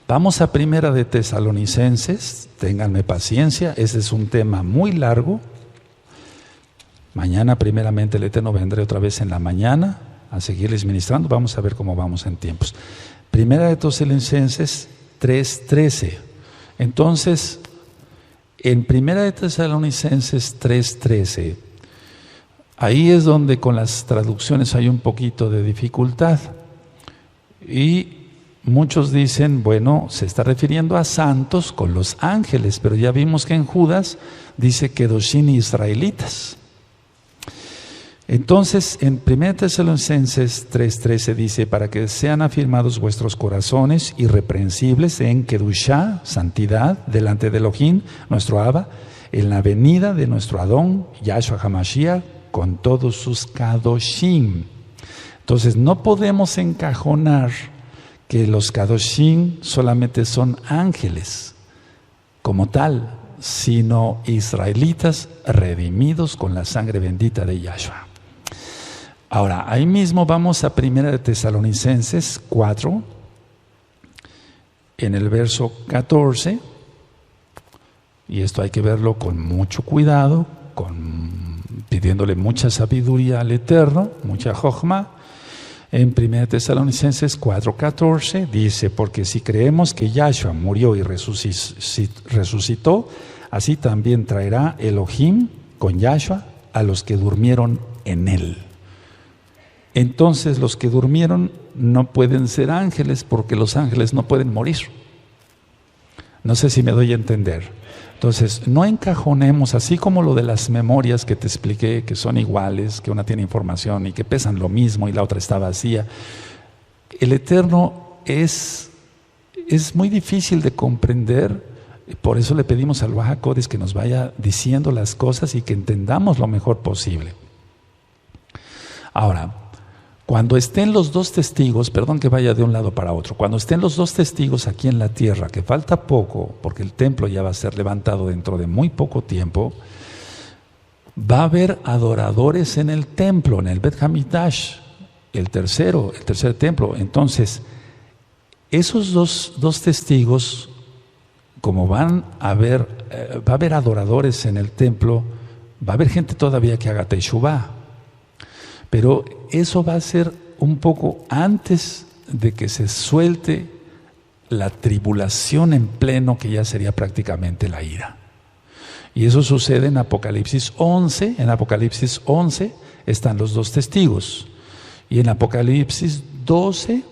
vamos a Primera de Tesalonicenses, ténganme paciencia, este es un tema muy largo. Mañana, primeramente, el Eterno vendré otra vez en la mañana a seguirles ministrando. Vamos a ver cómo vamos en tiempos. Primera de Tesalonicenses 3:13. Entonces, en Primera de Tesalonicenses 3:13, ahí es donde con las traducciones hay un poquito de dificultad. Y muchos dicen, bueno, se está refiriendo a santos con los ángeles, pero ya vimos que en Judas dice Kedoshim israelitas. Entonces, en 1 Tesalonicenses 3:13 dice: para que sean afirmados vuestros corazones irreprensibles en Kedushá, santidad, delante de Elohim, nuestro Abba, en la venida de nuestro Adón, Yahshua HaMashiach, con todos sus Kadoshim. Entonces, no podemos encajonar que los Kadoshim solamente son ángeles como tal, sino israelitas redimidos con la sangre bendita de Yahshua. Ahora, ahí mismo vamos a 1 de Tesalonicenses 4, en el verso 14, y esto hay que verlo con mucho cuidado, pidiéndole mucha sabiduría al Eterno, mucha jochma. En 1 Tesalonicenses 4:14 dice: porque si creemos que Yahshua murió y resucitó, así también traerá Elohim con Yahshua a los que durmieron en él. Entonces los que durmieron no pueden ser ángeles, porque los ángeles no pueden morir. No sé si me doy a entender. Entonces, no encajonemos, así como lo de las memorias que te expliqué, que son iguales, que una tiene información y que pesan lo mismo y la otra está vacía. El Eterno es muy difícil de comprender, por eso le pedimos al Ruach HaKodesh que nos vaya diciendo las cosas y que entendamos lo mejor posible. Ahora, cuando estén los dos testigos, perdón que vaya de un lado para otro, cuando estén los dos testigos aquí en la tierra, que falta poco, porque el templo ya va a ser levantado dentro de muy poco tiempo, va a haber adoradores en el templo, en el Bet Hamikdash, el tercer templo. Entonces, esos dos testigos, como va a haber adoradores en el templo, va a haber gente todavía que haga Teshuvah. Pero eso va a ser un poco antes de que se suelte la tribulación en pleno, que ya sería prácticamente la ira. Y eso sucede en Apocalipsis 11. En Apocalipsis 11 están los dos testigos. Y en Apocalipsis 12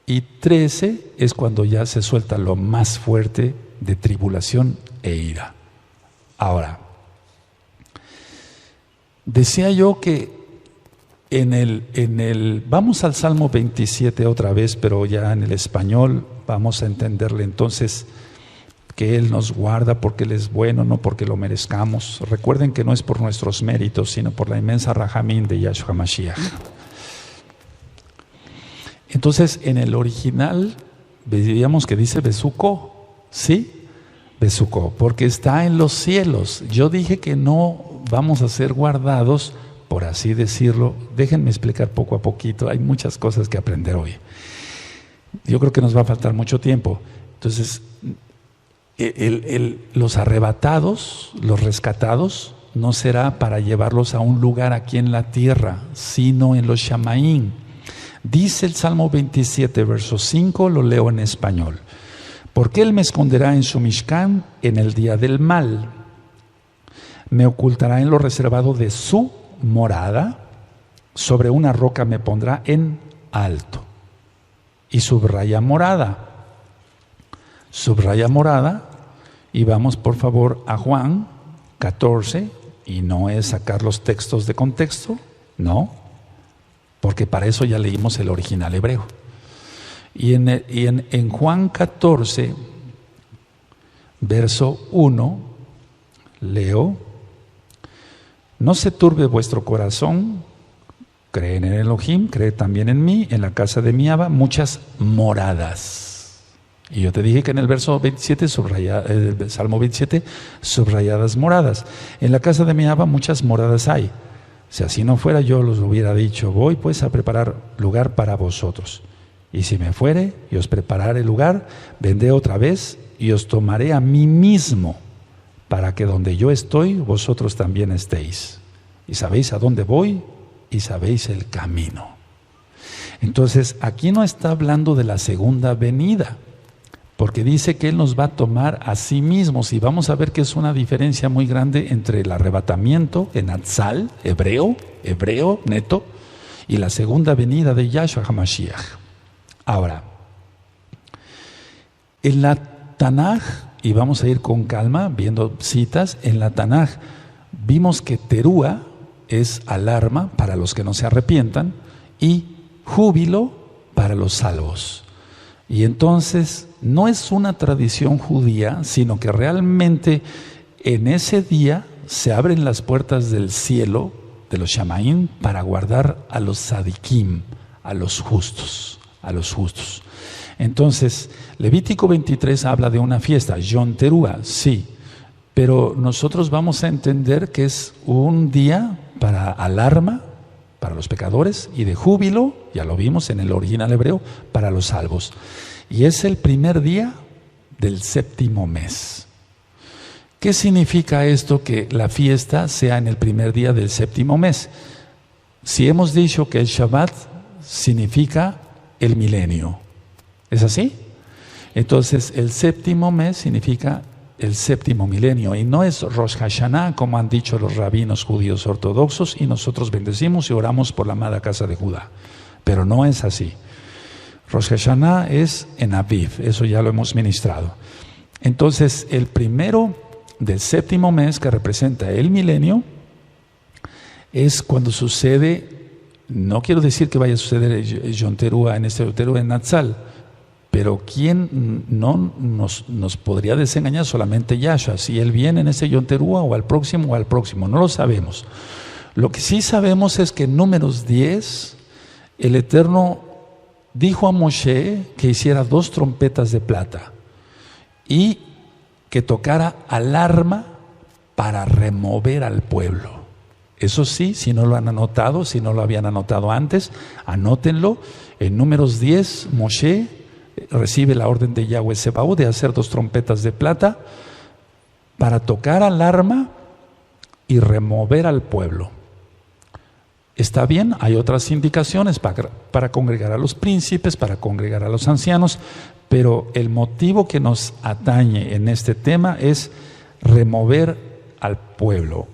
y 13 es cuando ya se suelta lo más fuerte de tribulación e ira. Ahora, decía yo que vamos al Salmo 27 otra vez, pero ya en el español vamos a entenderle entonces que Él nos guarda porque Él es bueno, no porque lo merezcamos. Recuerden que no es por nuestros méritos, sino por la inmensa Rahamín de Yahshua Mashiach. Entonces, en el original, veíamos que dice Besuko, ¿sí? Besuko, porque está en los cielos. Yo dije que no vamos a ser guardados, por así decirlo. Déjenme explicar poco a poquito, hay muchas cosas que aprender hoy. Yo creo que nos va a faltar mucho tiempo. Entonces, los arrebatados, los rescatados, no será para llevarlos a un lugar aquí en la tierra, sino en los Shamaín. Dice el Salmo 27, verso 5, lo leo en español. Porque Él me esconderá en su Mishkan en el día del mal. Me ocultará en lo reservado de su morada. Sobre una roca me pondrá en alto. Y subraya morada. Subraya morada. Y vamos por favor a Juan 14. Y no es sacar los textos de contexto. No. Porque para eso ya leímos el original hebreo. Y en Juan 14, verso 1, leo: no se turbe vuestro corazón, creen en Elohim, cree también en mí, en la casa de mi Abba muchas moradas. Y yo te dije que en el verso 27, el Salmo 27, subrayadas moradas. En la casa de mi Abba muchas moradas hay. Si así no fuera, yo los hubiera dicho: voy pues a preparar lugar para vosotros. Y si me fuere y os prepararé lugar, vendré otra vez y os tomaré a mí mismo, para que donde yo estoy, vosotros también estéis. Y sabéis a dónde voy y sabéis el camino. Entonces, aquí no está hablando de la segunda venida, porque dice que Él nos va a tomar a sí mismos. Y vamos a ver que es una diferencia muy grande entre el arrebatamiento en Atzal, hebreo neto, y la segunda venida de Yahshua HaMashiach. Ahora, en la Tanaj, y vamos a ir con calma viendo citas, en la Tanaj vimos que Terúa es alarma para los que no se arrepientan y júbilo para los salvos. Y entonces no es una tradición judía, sino que realmente en ese día se abren las puertas del cielo de los Shamaín para guardar a los Sadikim, a los justos. Entonces, Levítico 23 habla de una fiesta, Yom Teruah, sí, pero nosotros vamos a entender que es un día para alarma para los pecadores y de júbilo, ya lo vimos en el original hebreo, para los salvos. Y es el primer día del séptimo mes. ¿Qué significa esto, que la fiesta sea en el primer día del séptimo mes? Si hemos dicho que el Shabbat significa el milenio, ¿es así? Entonces el séptimo mes significa el séptimo milenio, y no es Rosh Hashanah como han dicho los rabinos judíos ortodoxos, y nosotros bendecimos y oramos por la amada casa de Judá, pero no es así. Rosh Hashanah es en Aviv, eso ya lo hemos ministrado. Entonces el primero del séptimo mes, que representa el milenio, es cuando sucede, no quiero decir que vaya a suceder el Yom Teruah en este Yom Teruah en Natsal, pero ¿quién no nos podría desengañar? Solamente Yahshua, si Él viene en ese Yom Teruah o al próximo, no lo sabemos. Lo que sí sabemos es que en Números 10, el Eterno dijo a Moshe que hiciera 2 trompetas de plata y que tocara alarma para remover al pueblo. Eso sí, si no lo han anotado, si no lo habían anotado antes, anótenlo. En Números 10, Moshe recibe la orden de Yahweh Sebaot de hacer 2 trompetas de plata para tocar alarma y remover al pueblo. Está bien, hay otras indicaciones para congregar a los príncipes, para congregar a los ancianos, pero el motivo que nos atañe en este tema es remover al pueblo.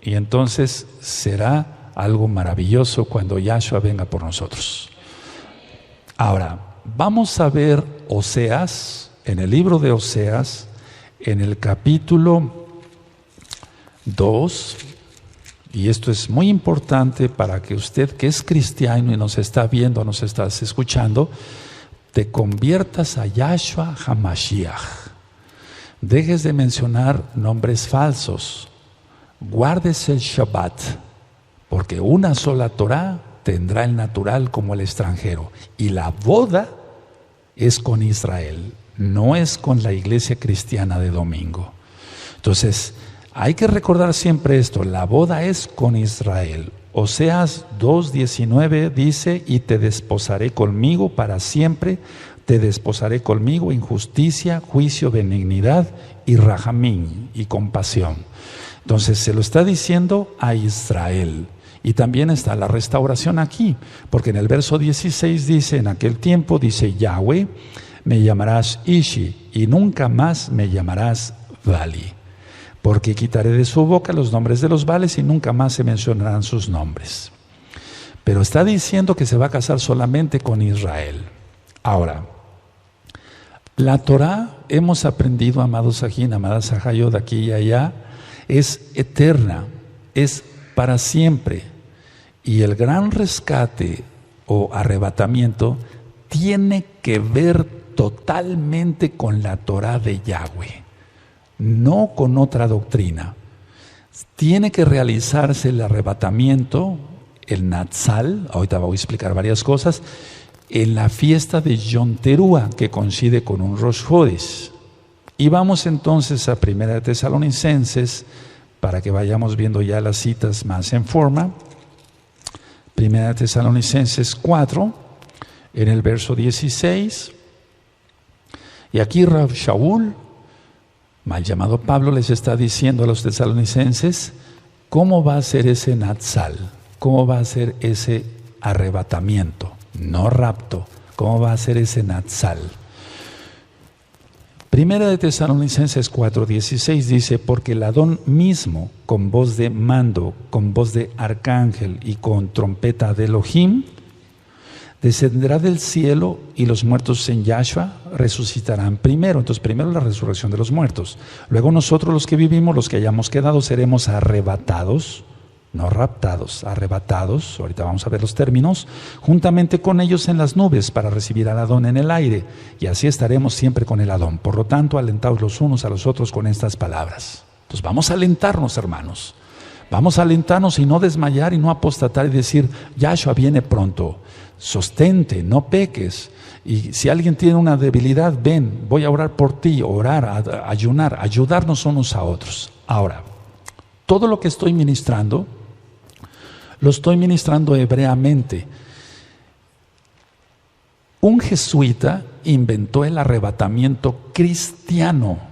Y entonces será algo maravilloso cuando Yahshua venga por nosotros. Ahora, vamos a ver Oseas, en el libro de Oseas, en el capítulo 2, y esto es muy importante para que usted, que es cristiano y nos está viendo, nos está escuchando, te conviertas a Yahshua HaMashiach. Dejes de mencionar nombres falsos. Guardes el Shabbat, porque una sola Torah tendrá el natural como el extranjero. Y la boda es con Israel, no es con la iglesia cristiana de domingo. Entonces, hay que recordar siempre esto, la boda es con Israel. Oseas 2:19 dice, y te desposaré conmigo para siempre, te desposaré conmigo en justicia, juicio, benignidad y rahamín, y compasión. Entonces se lo está diciendo a Israel. Y también está la restauración aquí, porque en el verso 16 dice, en aquel tiempo dice Yahweh, me llamarás Ishi y nunca más me llamarás Vali, porque quitaré de su boca los nombres de los Vales y nunca más se mencionarán sus nombres. Pero está diciendo que se va a casar solamente con Israel. Ahora, la Torah, hemos aprendido, amados Sajín, amadas Sajayot, aquí y allá, es eterna, es para siempre. Y el gran rescate o arrebatamiento tiene que ver totalmente con la Torah de Yahweh, no con otra doctrina. Tiene que realizarse el arrebatamiento, el Natsal, ahorita voy a explicar varias cosas, en la fiesta de Yom Teruah, que coincide con un Rosh Chodesh. Y vamos entonces a 1 Tesalonicenses, para que vayamos viendo ya las citas más en forma. 1 Tesalonicenses 4, en el verso 16. Y aquí Rav Shaul, mal llamado Pablo, les está diciendo a los tesalonicenses cómo va a ser ese Natsal, cómo va a ser ese arrebatamiento, no rapto, cómo va a ser ese Natsal. Primera de Tesalonicenses 4:16 dice, porque el Adón mismo, con voz de mando, con voz de arcángel y con trompeta de Elohim, descenderá del cielo y los muertos en Yahshua resucitarán primero. Entonces, primero la resurrección de los muertos. Luego nosotros los que vivimos, los que hayamos quedado, seremos arrebatados, no raptados, arrebatados, ahorita vamos a ver los términos, juntamente con ellos en las nubes para recibir al Adón en el aire, y así estaremos siempre con el Adón. Por lo tanto, alentaos los unos a los otros con estas palabras. Entonces vamos a alentarnos, hermanos, vamos a alentarnos y no desmayar y no apostatar y decir, Yahshua viene pronto, sostente, no peques. Y si alguien tiene una debilidad, ven, voy a orar por ti, orar, ayunar, ayudarnos unos a otros. Ahora, todo lo que estoy ministrando, lo estoy ministrando hebreamente. Un jesuita inventó el arrebatamiento cristiano.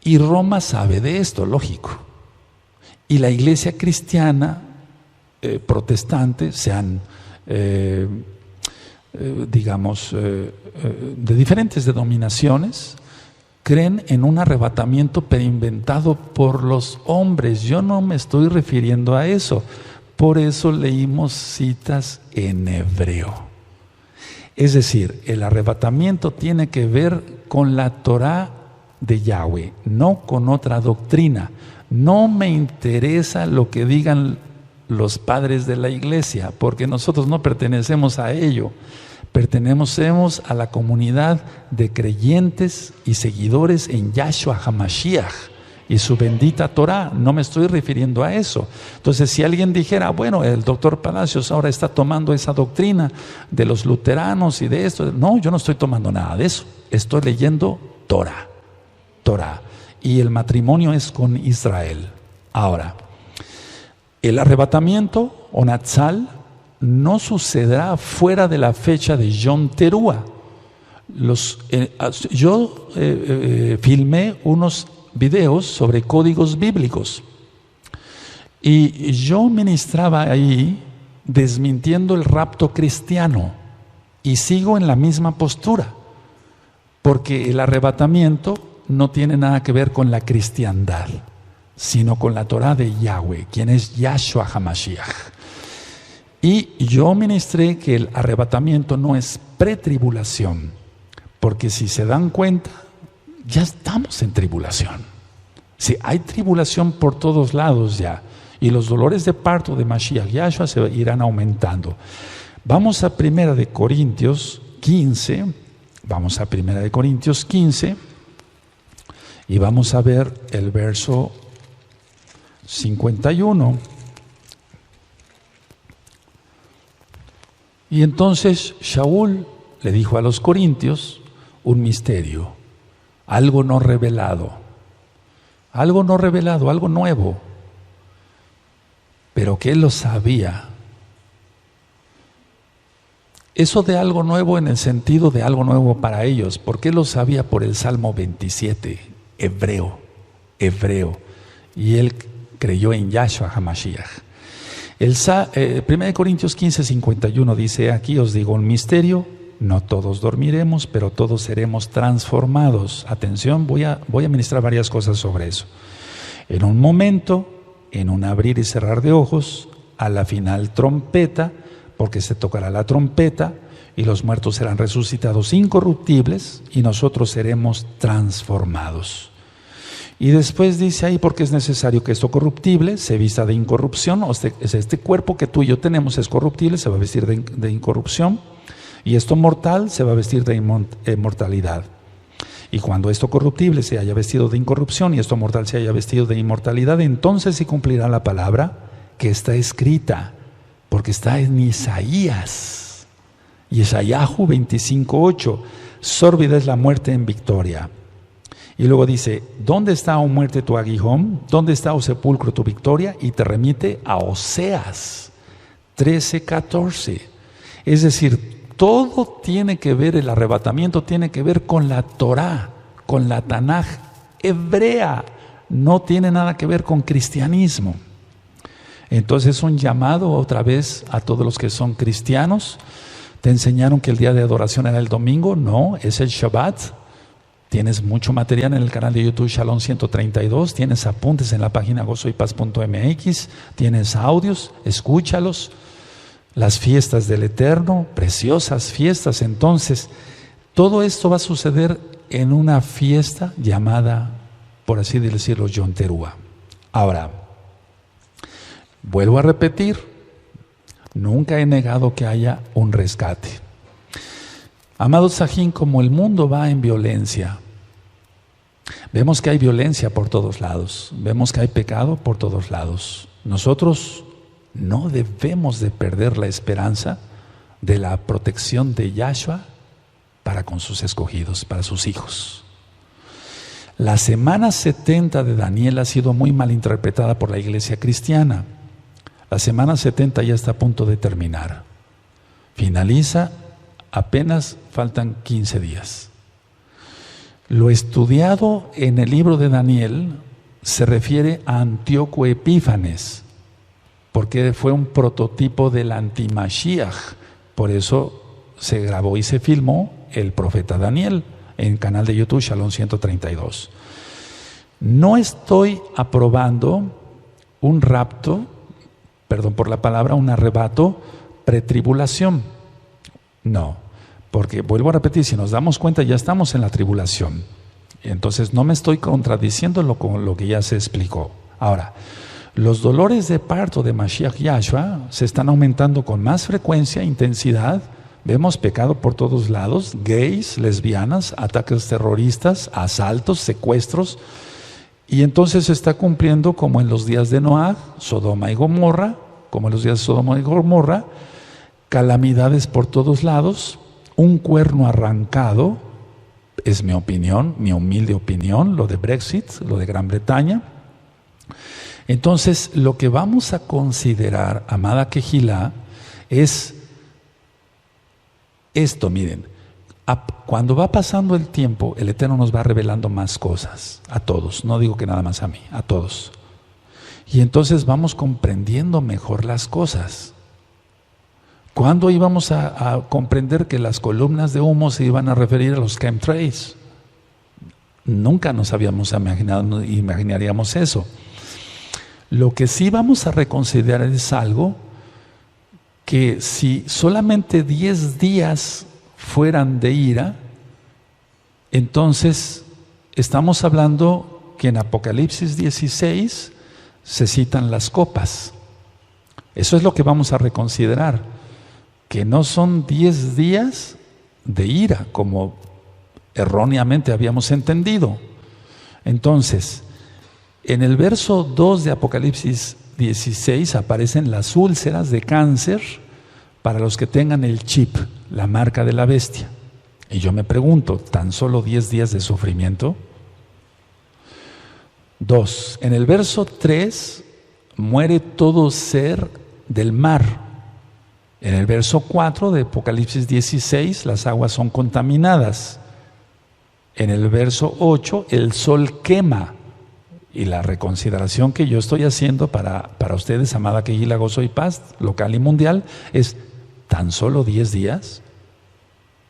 Y Roma sabe de esto, lógico. Y la iglesia cristiana, protestante, sean, de diferentes denominaciones, creen en un arrebatamiento pero inventado por los hombres. Yo no me estoy refiriendo a eso. Por eso leímos citas en hebreo. Es decir, el arrebatamiento tiene que ver con la Torah de Yahweh, no con otra doctrina. No me interesa lo que digan los padres de la iglesia, porque nosotros no pertenecemos a ello. Pertenecemos a la comunidad de creyentes y seguidores en Yahshua HaMashiach y su bendita Torah. No me estoy refiriendo a eso. Entonces, si alguien dijera, bueno, el doctor Palacios ahora está tomando esa doctrina de los luteranos y de esto. No, yo no estoy tomando nada de eso. Estoy leyendo Torah. Y el matrimonio es con Israel. Ahora, el arrebatamiento o Natsal no sucederá fuera de la fecha de Yom Teruah. Yo filmé unos videos sobre códigos bíblicos y yo ministraba ahí desmintiendo el rapto cristiano y sigo en la misma postura, porque el arrebatamiento no tiene nada que ver con la cristiandad, sino con la Torah de Yahweh, quien es Yahshua HaMashiach. Y yo ministré que el arrebatamiento no es pretribulación, porque si se dan cuenta, ya estamos en tribulación. Sí, hay tribulación por todos lados ya, y los dolores de parto de Mashiach Yahshua se irán aumentando. Vamos a 1 Corintios 15, y vamos a ver el verso 51. Y entonces Shaul le dijo a los corintios un misterio, algo no revelado, algo nuevo, pero que él lo sabía. Eso de algo nuevo en el sentido de algo nuevo para ellos, porque él lo sabía por el Salmo 27, hebreo, y él creyó en Yahshua HaMashiach. 1 Corintios 15, 51 dice, aquí os digo un misterio, no todos dormiremos, pero todos seremos transformados. Atención, voy a ministrar varias cosas sobre eso. En un momento, en un abrir y cerrar de ojos, a la final trompeta, porque se tocará la trompeta y los muertos serán resucitados incorruptibles y nosotros seremos transformados. Y después dice ahí, porque es necesario que esto corruptible se vista de incorrupción, o sea, este cuerpo que tú y yo tenemos es corruptible, se va a vestir de incorrupción, y esto mortal se va a vestir de inmortalidad. Y cuando esto corruptible se haya vestido de incorrupción y esto mortal se haya vestido de inmortalidad, entonces se cumplirá la palabra que está escrita, porque está en Isaías. Yeshayahu 25:8, sórbida es la muerte en victoria. Y luego dice, ¿dónde está, oh muerte, tu aguijón? ¿Dónde está, oh sepulcro, tu victoria? Y te remite a Oseas 13:14. Es decir, todo tiene que ver, el arrebatamiento tiene que ver con la Torah, con la Tanaj hebrea. No tiene nada que ver con cristianismo. Entonces un llamado otra vez a todos los que son cristianos. ¿Te enseñaron que el día de adoración era el domingo? No, es el Shabbat. Tienes mucho material en el canal de YouTube Shalom 132, tienes apuntes en la página gozoypaz.mx, tienes audios, escúchalos. Las fiestas del Eterno, preciosas fiestas. Entonces, todo esto va a suceder en una fiesta llamada, por así decirlo, Yom Teruah. Ahora, vuelvo a repetir, nunca he negado que haya un rescate. Amado Sajín, como el mundo va en violencia, vemos que hay violencia por todos lados, vemos que hay pecado por todos lados. Nosotros no debemos de perder la esperanza de la protección de Yahshua para con sus escogidos, para sus hijos. La semana 70 de Daniel ha sido muy mal interpretada por la iglesia cristiana. La semana 70 ya está a punto de terminar. Finaliza, apenas faltan 15 días. Lo estudiado en el libro de Daniel se refiere a Antíoco Epífanes, porque fue un prototipo del anti-Mashiach. Por eso se grabó y se filmó el profeta Daniel en el canal de YouTube Shalom 132. No estoy aprobando un rapto, perdón por la palabra, un arrebato pretribulación. No, porque vuelvo a repetir, si nos damos cuenta ya estamos en la tribulación. Entonces no me estoy contradiciendo con lo que ya se explicó. Ahora, los dolores de parto de Mashiach Yahshua se están aumentando con más frecuencia e intensidad. Vemos pecado por todos lados, gays, lesbianas, ataques terroristas, asaltos, secuestros. Y entonces se está cumpliendo como en los días de Noah, Sodoma y Gomorra, calamidades por todos lados, un cuerno arrancado, es mi opinión, mi humilde opinión, lo de Brexit, lo de Gran Bretaña. Entonces, lo que vamos a considerar, amada Kehilá, es esto, miren. Cuando va pasando el tiempo, el Eterno nos va revelando más cosas, a todos, no digo que nada más a mí, a todos. Y entonces vamos comprendiendo mejor las cosas. ¿Cuándo íbamos a comprender que las columnas de humo se iban a referir a los chemtrails? Nunca nos habíamos imaginado, imaginaríamos eso. Lo que sí vamos a reconsiderar es algo que si solamente 10 días fueran de ira, entonces estamos hablando que en Apocalipsis 16 se citan las copas. Eso es lo que vamos a reconsiderar, que no son 10 días de ira, como erróneamente habíamos entendido. Entonces, en el verso 2 de Apocalipsis 16 aparecen las úlceras de cáncer para los que tengan el chip, la marca de la bestia. Y yo me pregunto, ¿tan solo 10 días de sufrimiento? 2. En el verso 3, muere todo ser del mar. En el verso 4 de Apocalipsis 16, las aguas son contaminadas. En el verso 8, el sol quema. Y la reconsideración que yo estoy haciendo para ustedes, amada Kehila, Gozo y Paz, local y mundial, es ¿tan solo 10 días?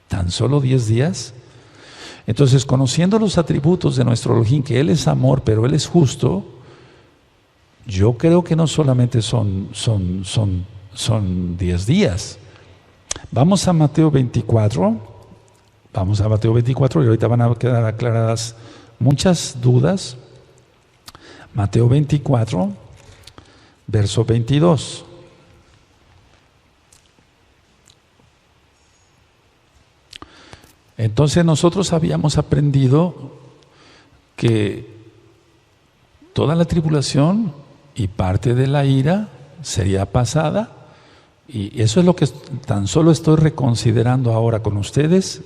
¿Tan solo 10 días? Entonces, conociendo los atributos de nuestro Elohim, que Él es amor, pero Él es justo, yo creo que no solamente son 10 días. Vamos a Mateo 24. Vamos a Mateo 24 y ahorita van a quedar aclaradas muchas dudas. Mateo 24, verso 22. Entonces nosotros habíamos aprendido que toda la tribulación y parte de la ira sería pasada, y eso es lo que tan solo estoy reconsiderando ahora con ustedes,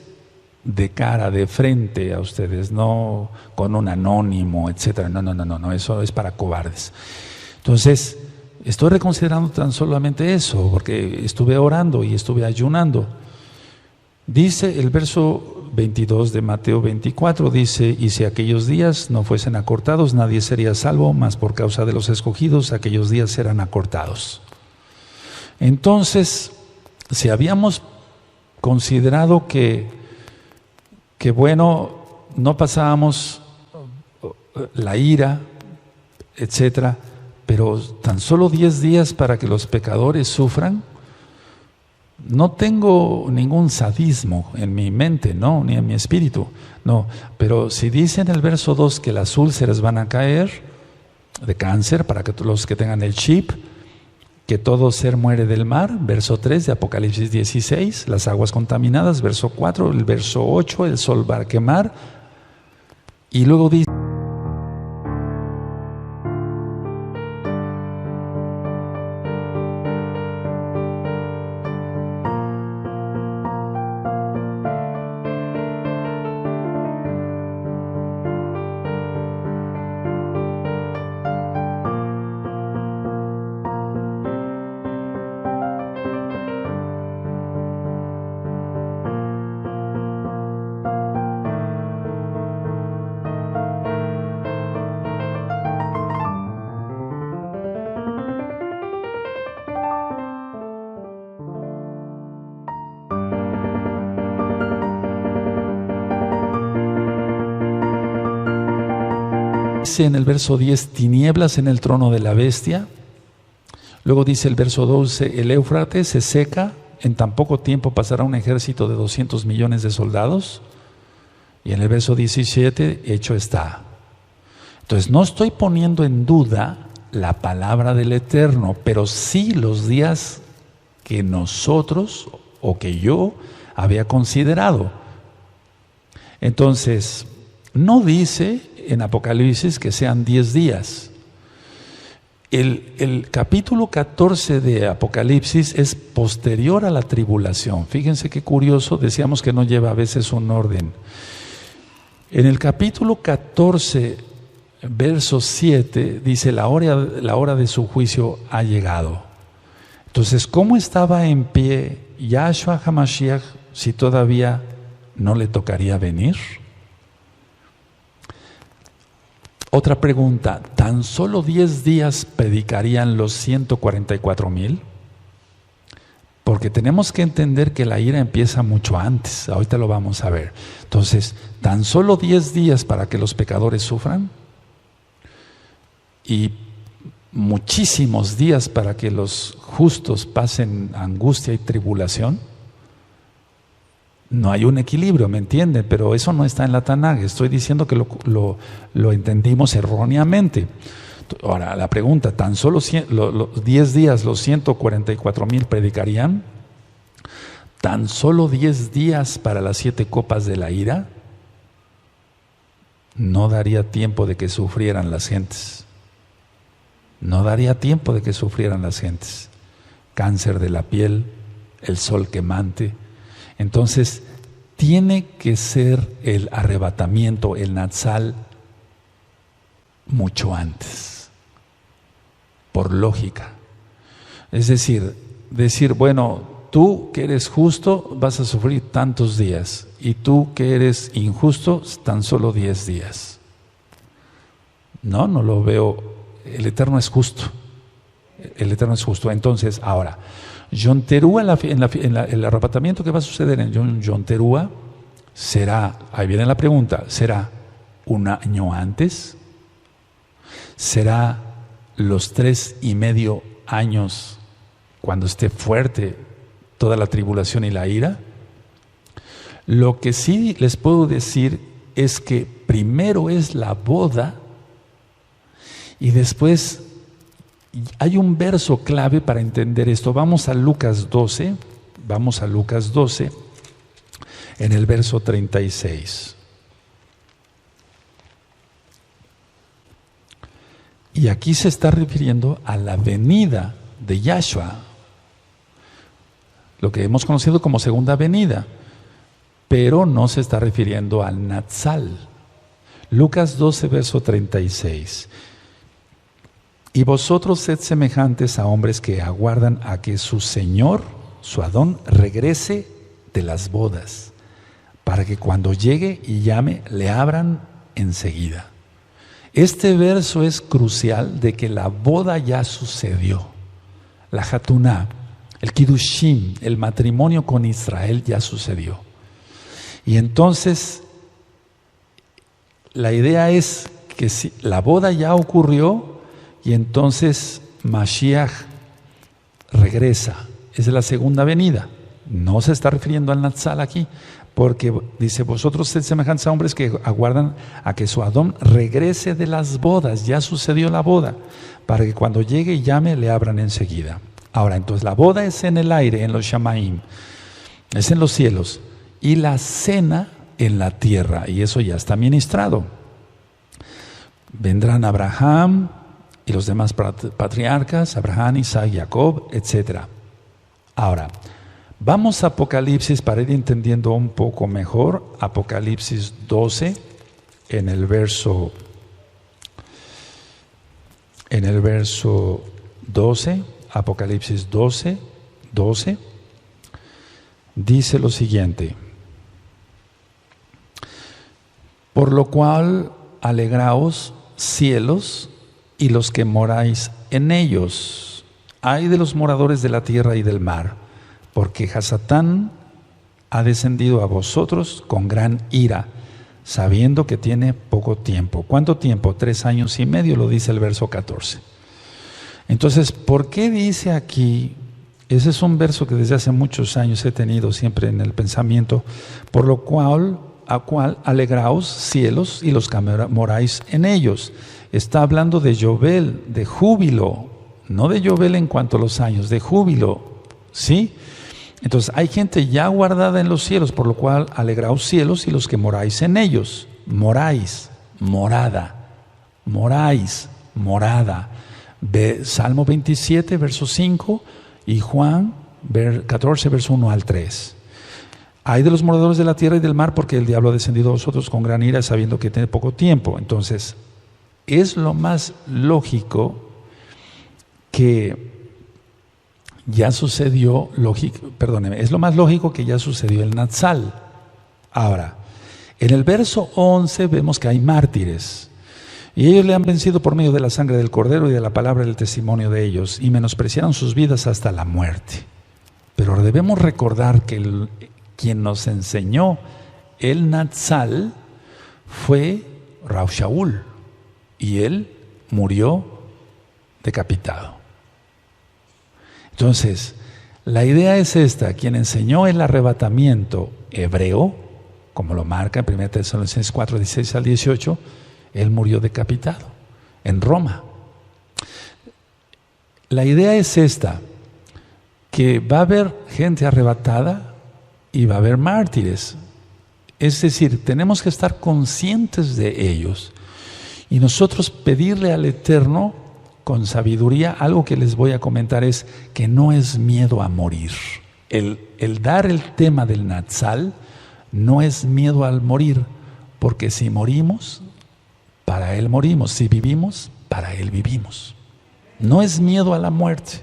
de cara, de frente a ustedes, no con un anónimo, etcétera. No, eso es para cobardes. Entonces, estoy reconsiderando tan solamente eso, porque estuve orando y estuve ayunando. Dice el verso 22 de Mateo 24, dice: y si aquellos días no fuesen acortados, nadie sería salvo, mas por causa de los escogidos, aquellos días serán acortados. Entonces, si habíamos considerado que bueno, no pasábamos la ira, etcétera, pero tan solo 10 días para que los pecadores sufran. No tengo ningún sadismo en mi mente, no, ni en mi espíritu, no, pero si dice en el verso 2 que las úlceras van a caer de cáncer para que los que tengan el chip, que todo ser muere del mar, verso 3 de Apocalipsis 16, las aguas contaminadas, verso 4, el verso 8, el sol va a quemar, y luego dice: en el verso 10, tinieblas en el trono de la bestia. Luego dice el verso 12, el Éufrates se seca, en tan poco tiempo pasará un ejército de 200 millones de soldados. Y en el verso 17, hecho está. Entonces no estoy poniendo en duda la palabra del Eterno, pero sí los días que nosotros o que yo había considerado. Entonces, no dice en Apocalipsis que sean 10 días. El capítulo 14 de Apocalipsis es posterior a la tribulación. Fíjense qué curioso, decíamos que no lleva a veces un orden. En el capítulo 14, verso 7, dice: la hora de su juicio ha llegado. Entonces, ¿cómo estaba en pie Yahshua HaMashiach si todavía no le tocaría venir? Otra pregunta, ¿tan solo 10 días predicarían los 144,000? Porque tenemos que entender que la ira empieza mucho antes, ahorita lo vamos a ver. Entonces, ¿tan solo 10 días para que los pecadores sufran? Y muchísimos días para que los justos pasen angustia y tribulación. No hay un equilibrio, ¿me entienden? Pero eso no está en la Tanaj. Estoy diciendo que lo entendimos erróneamente. Ahora, la pregunta, ¿tan solo 10 días los 144,000 predicarían? ¿Tan solo 10 días para las 7 copas de la ira? No daría tiempo de que sufrieran las gentes. No daría tiempo de que sufrieran las gentes. Cáncer de la piel, el sol quemante. Entonces, tiene que ser el arrebatamiento, el Natsal, mucho antes, por lógica. Es decir, bueno, tú que eres justo vas a sufrir tantos días, y tú que eres injusto, tan solo 10 días. No lo veo. El Eterno es justo. El Eterno es justo. Entonces, ahora, Yom Teruah, el arrebatamiento que va a suceder en Yom Teruah será, ahí viene la pregunta, ¿será un año antes? ¿Será los 3.5 años cuando esté fuerte toda la tribulación y la ira? Lo que sí les puedo decir es que primero es la boda y después hay un verso clave para entender esto. Vamos a Lucas 12, en el verso 36. Y aquí se está refiriendo a la venida de Yahshua, lo que hemos conocido como segunda venida, pero no se está refiriendo al Natsal. Lucas 12, verso 36. Y vosotros sed semejantes a hombres que aguardan a que su Señor, su Adón, regrese de las bodas, para que cuando llegue y llame, le abran enseguida. Este verso es crucial de que la boda ya sucedió. La Hatuná, el Kiddushim, el matrimonio con Israel ya sucedió. Y entonces, la idea es que si la boda ya ocurrió, y entonces Mashiach regresa. Esa es la segunda venida. No se está refiriendo al Natsal aquí, porque dice, vosotros sed semejantes a hombres que aguardan a que su Adón regrese de las bodas. Ya sucedió la boda, para que cuando llegue y llame, le abran enseguida. Ahora, entonces la boda es en el aire, en los Shamaim, es en los cielos, y la cena en la tierra, y eso ya está ministrado. Vendrán Abraham y los demás patriarcas, Abraham, Isaac, Jacob, etc. Ahora, vamos a Apocalipsis para ir entendiendo un poco mejor. Apocalipsis 12, en el verso 12, Apocalipsis 12, dice lo siguiente: por lo cual alegraos, cielos, y los que moráis en ellos. Ay de los moradores de la tierra y del mar, porque Hasatán ha descendido a vosotros con gran ira, sabiendo que tiene poco tiempo. ¿Cuánto tiempo? 3 años y medio, lo dice el verso 14. Entonces, ¿por qué dice aquí? Ese es un verso que desde hace muchos años he tenido siempre en el pensamiento. Por lo cual, alegraos, cielos, y los que moráis en ellos. Está hablando de Yobel, de júbilo, no de Yobel en cuanto a los años, de júbilo, ¿sí? Entonces hay gente ya guardada en los cielos, por lo cual alegraos cielos y los que moráis en ellos. Moráis, morada, moráis, morada. Salmo 27, verso 5, y Juan 14, verso 1 al 3. Hay de los moradores de la tierra y del mar, porque el diablo ha descendido a vosotros con gran ira, sabiendo que tiene poco tiempo. Entonces, es lo más lógico que ya sucedió, perdóneme, es lo más lógico que ya sucedió el Natsal. Ahora, en el verso 11 vemos que hay mártires, y ellos le han vencido por medio de la sangre del Cordero y de la palabra del testimonio de ellos, y menospreciaron sus vidas hasta la muerte. Pero debemos recordar que quien nos enseñó el Natsal fue Rav Shaul, y él murió decapitado. Entonces, la idea es esta: quien enseñó el arrebatamiento hebreo, como lo marca en 1 Tesalonicenses 4, 16 al 18, él murió decapitado en Roma. La idea es esta, que va a haber gente arrebatada y va a haber mártires. Es decir, tenemos que estar conscientes de ellos y nosotros pedirle al Eterno con sabiduría. Algo que les voy a comentar es que no es miedo a morir. El dar el tema del Natsal no es miedo al morir, porque si morimos, para Él morimos. Si vivimos, para Él vivimos. No es miedo a la muerte.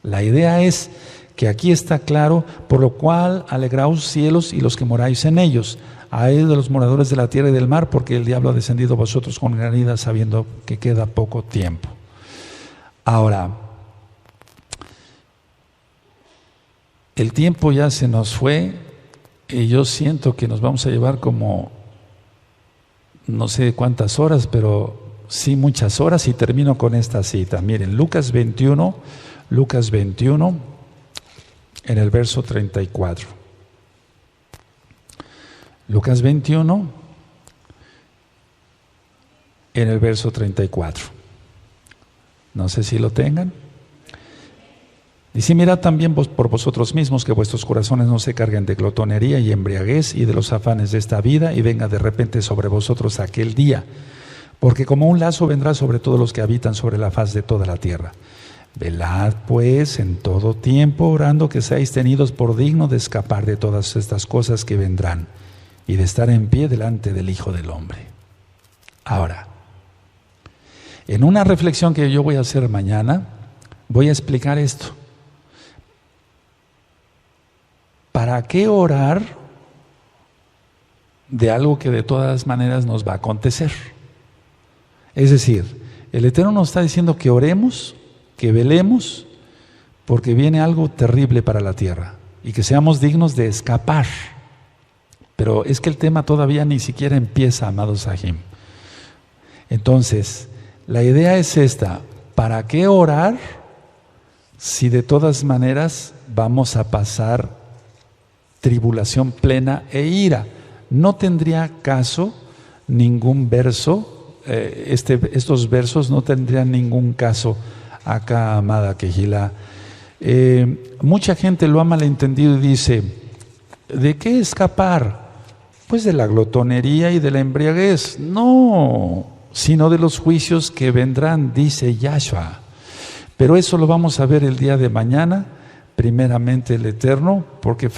La idea es que aquí está claro: por lo cual alegraos cielos y los que moráis en ellos, a ellos de los moradores de la tierra y del mar, porque el diablo ha descendido a vosotros con gran ira, sabiendo que queda poco tiempo. Ahora, el tiempo ya se nos fue y yo siento que nos vamos a llevar como no sé cuántas horas, pero sí muchas horas, y termino con esta cita. Miren, Lucas 21, en el verso 34. Lucas 21, en el verso 34. No sé si lo tengan. Dice: mirad también por vosotros mismos que vuestros corazones no se carguen de glotonería y embriaguez y de los afanes de esta vida, y venga de repente sobre vosotros aquel día, porque como un lazo vendrá sobre todos los que habitan sobre la faz de toda la tierra. Velad pues en todo tiempo, orando que seáis tenidos por digno de escapar de todas estas cosas que vendrán y de estar en pie delante del Hijo del Hombre. Ahora, en una reflexión que yo voy a hacer mañana, voy a explicar esto. ¿Para qué orar de algo que de todas maneras nos va a acontecer? Es decir, el Eterno nos está diciendo que oremos, que velemos, porque viene algo terrible para la tierra, y que seamos dignos de escapar. Pero es que el tema todavía ni siquiera empieza, amados Sahim. Entonces, la idea es esta: ¿para qué orar si de todas maneras vamos a pasar tribulación plena e ira? No tendría caso ningún verso, estos versos no tendrían ningún caso acá, amada Kehilá. Mucha gente lo ha malentendido y dice: ¿de qué escapar? Pues de la glotonería y de la embriaguez. No, sino de los juicios que vendrán, dice Yahshua. Pero eso lo vamos a ver el día de mañana, primeramente el Eterno, porque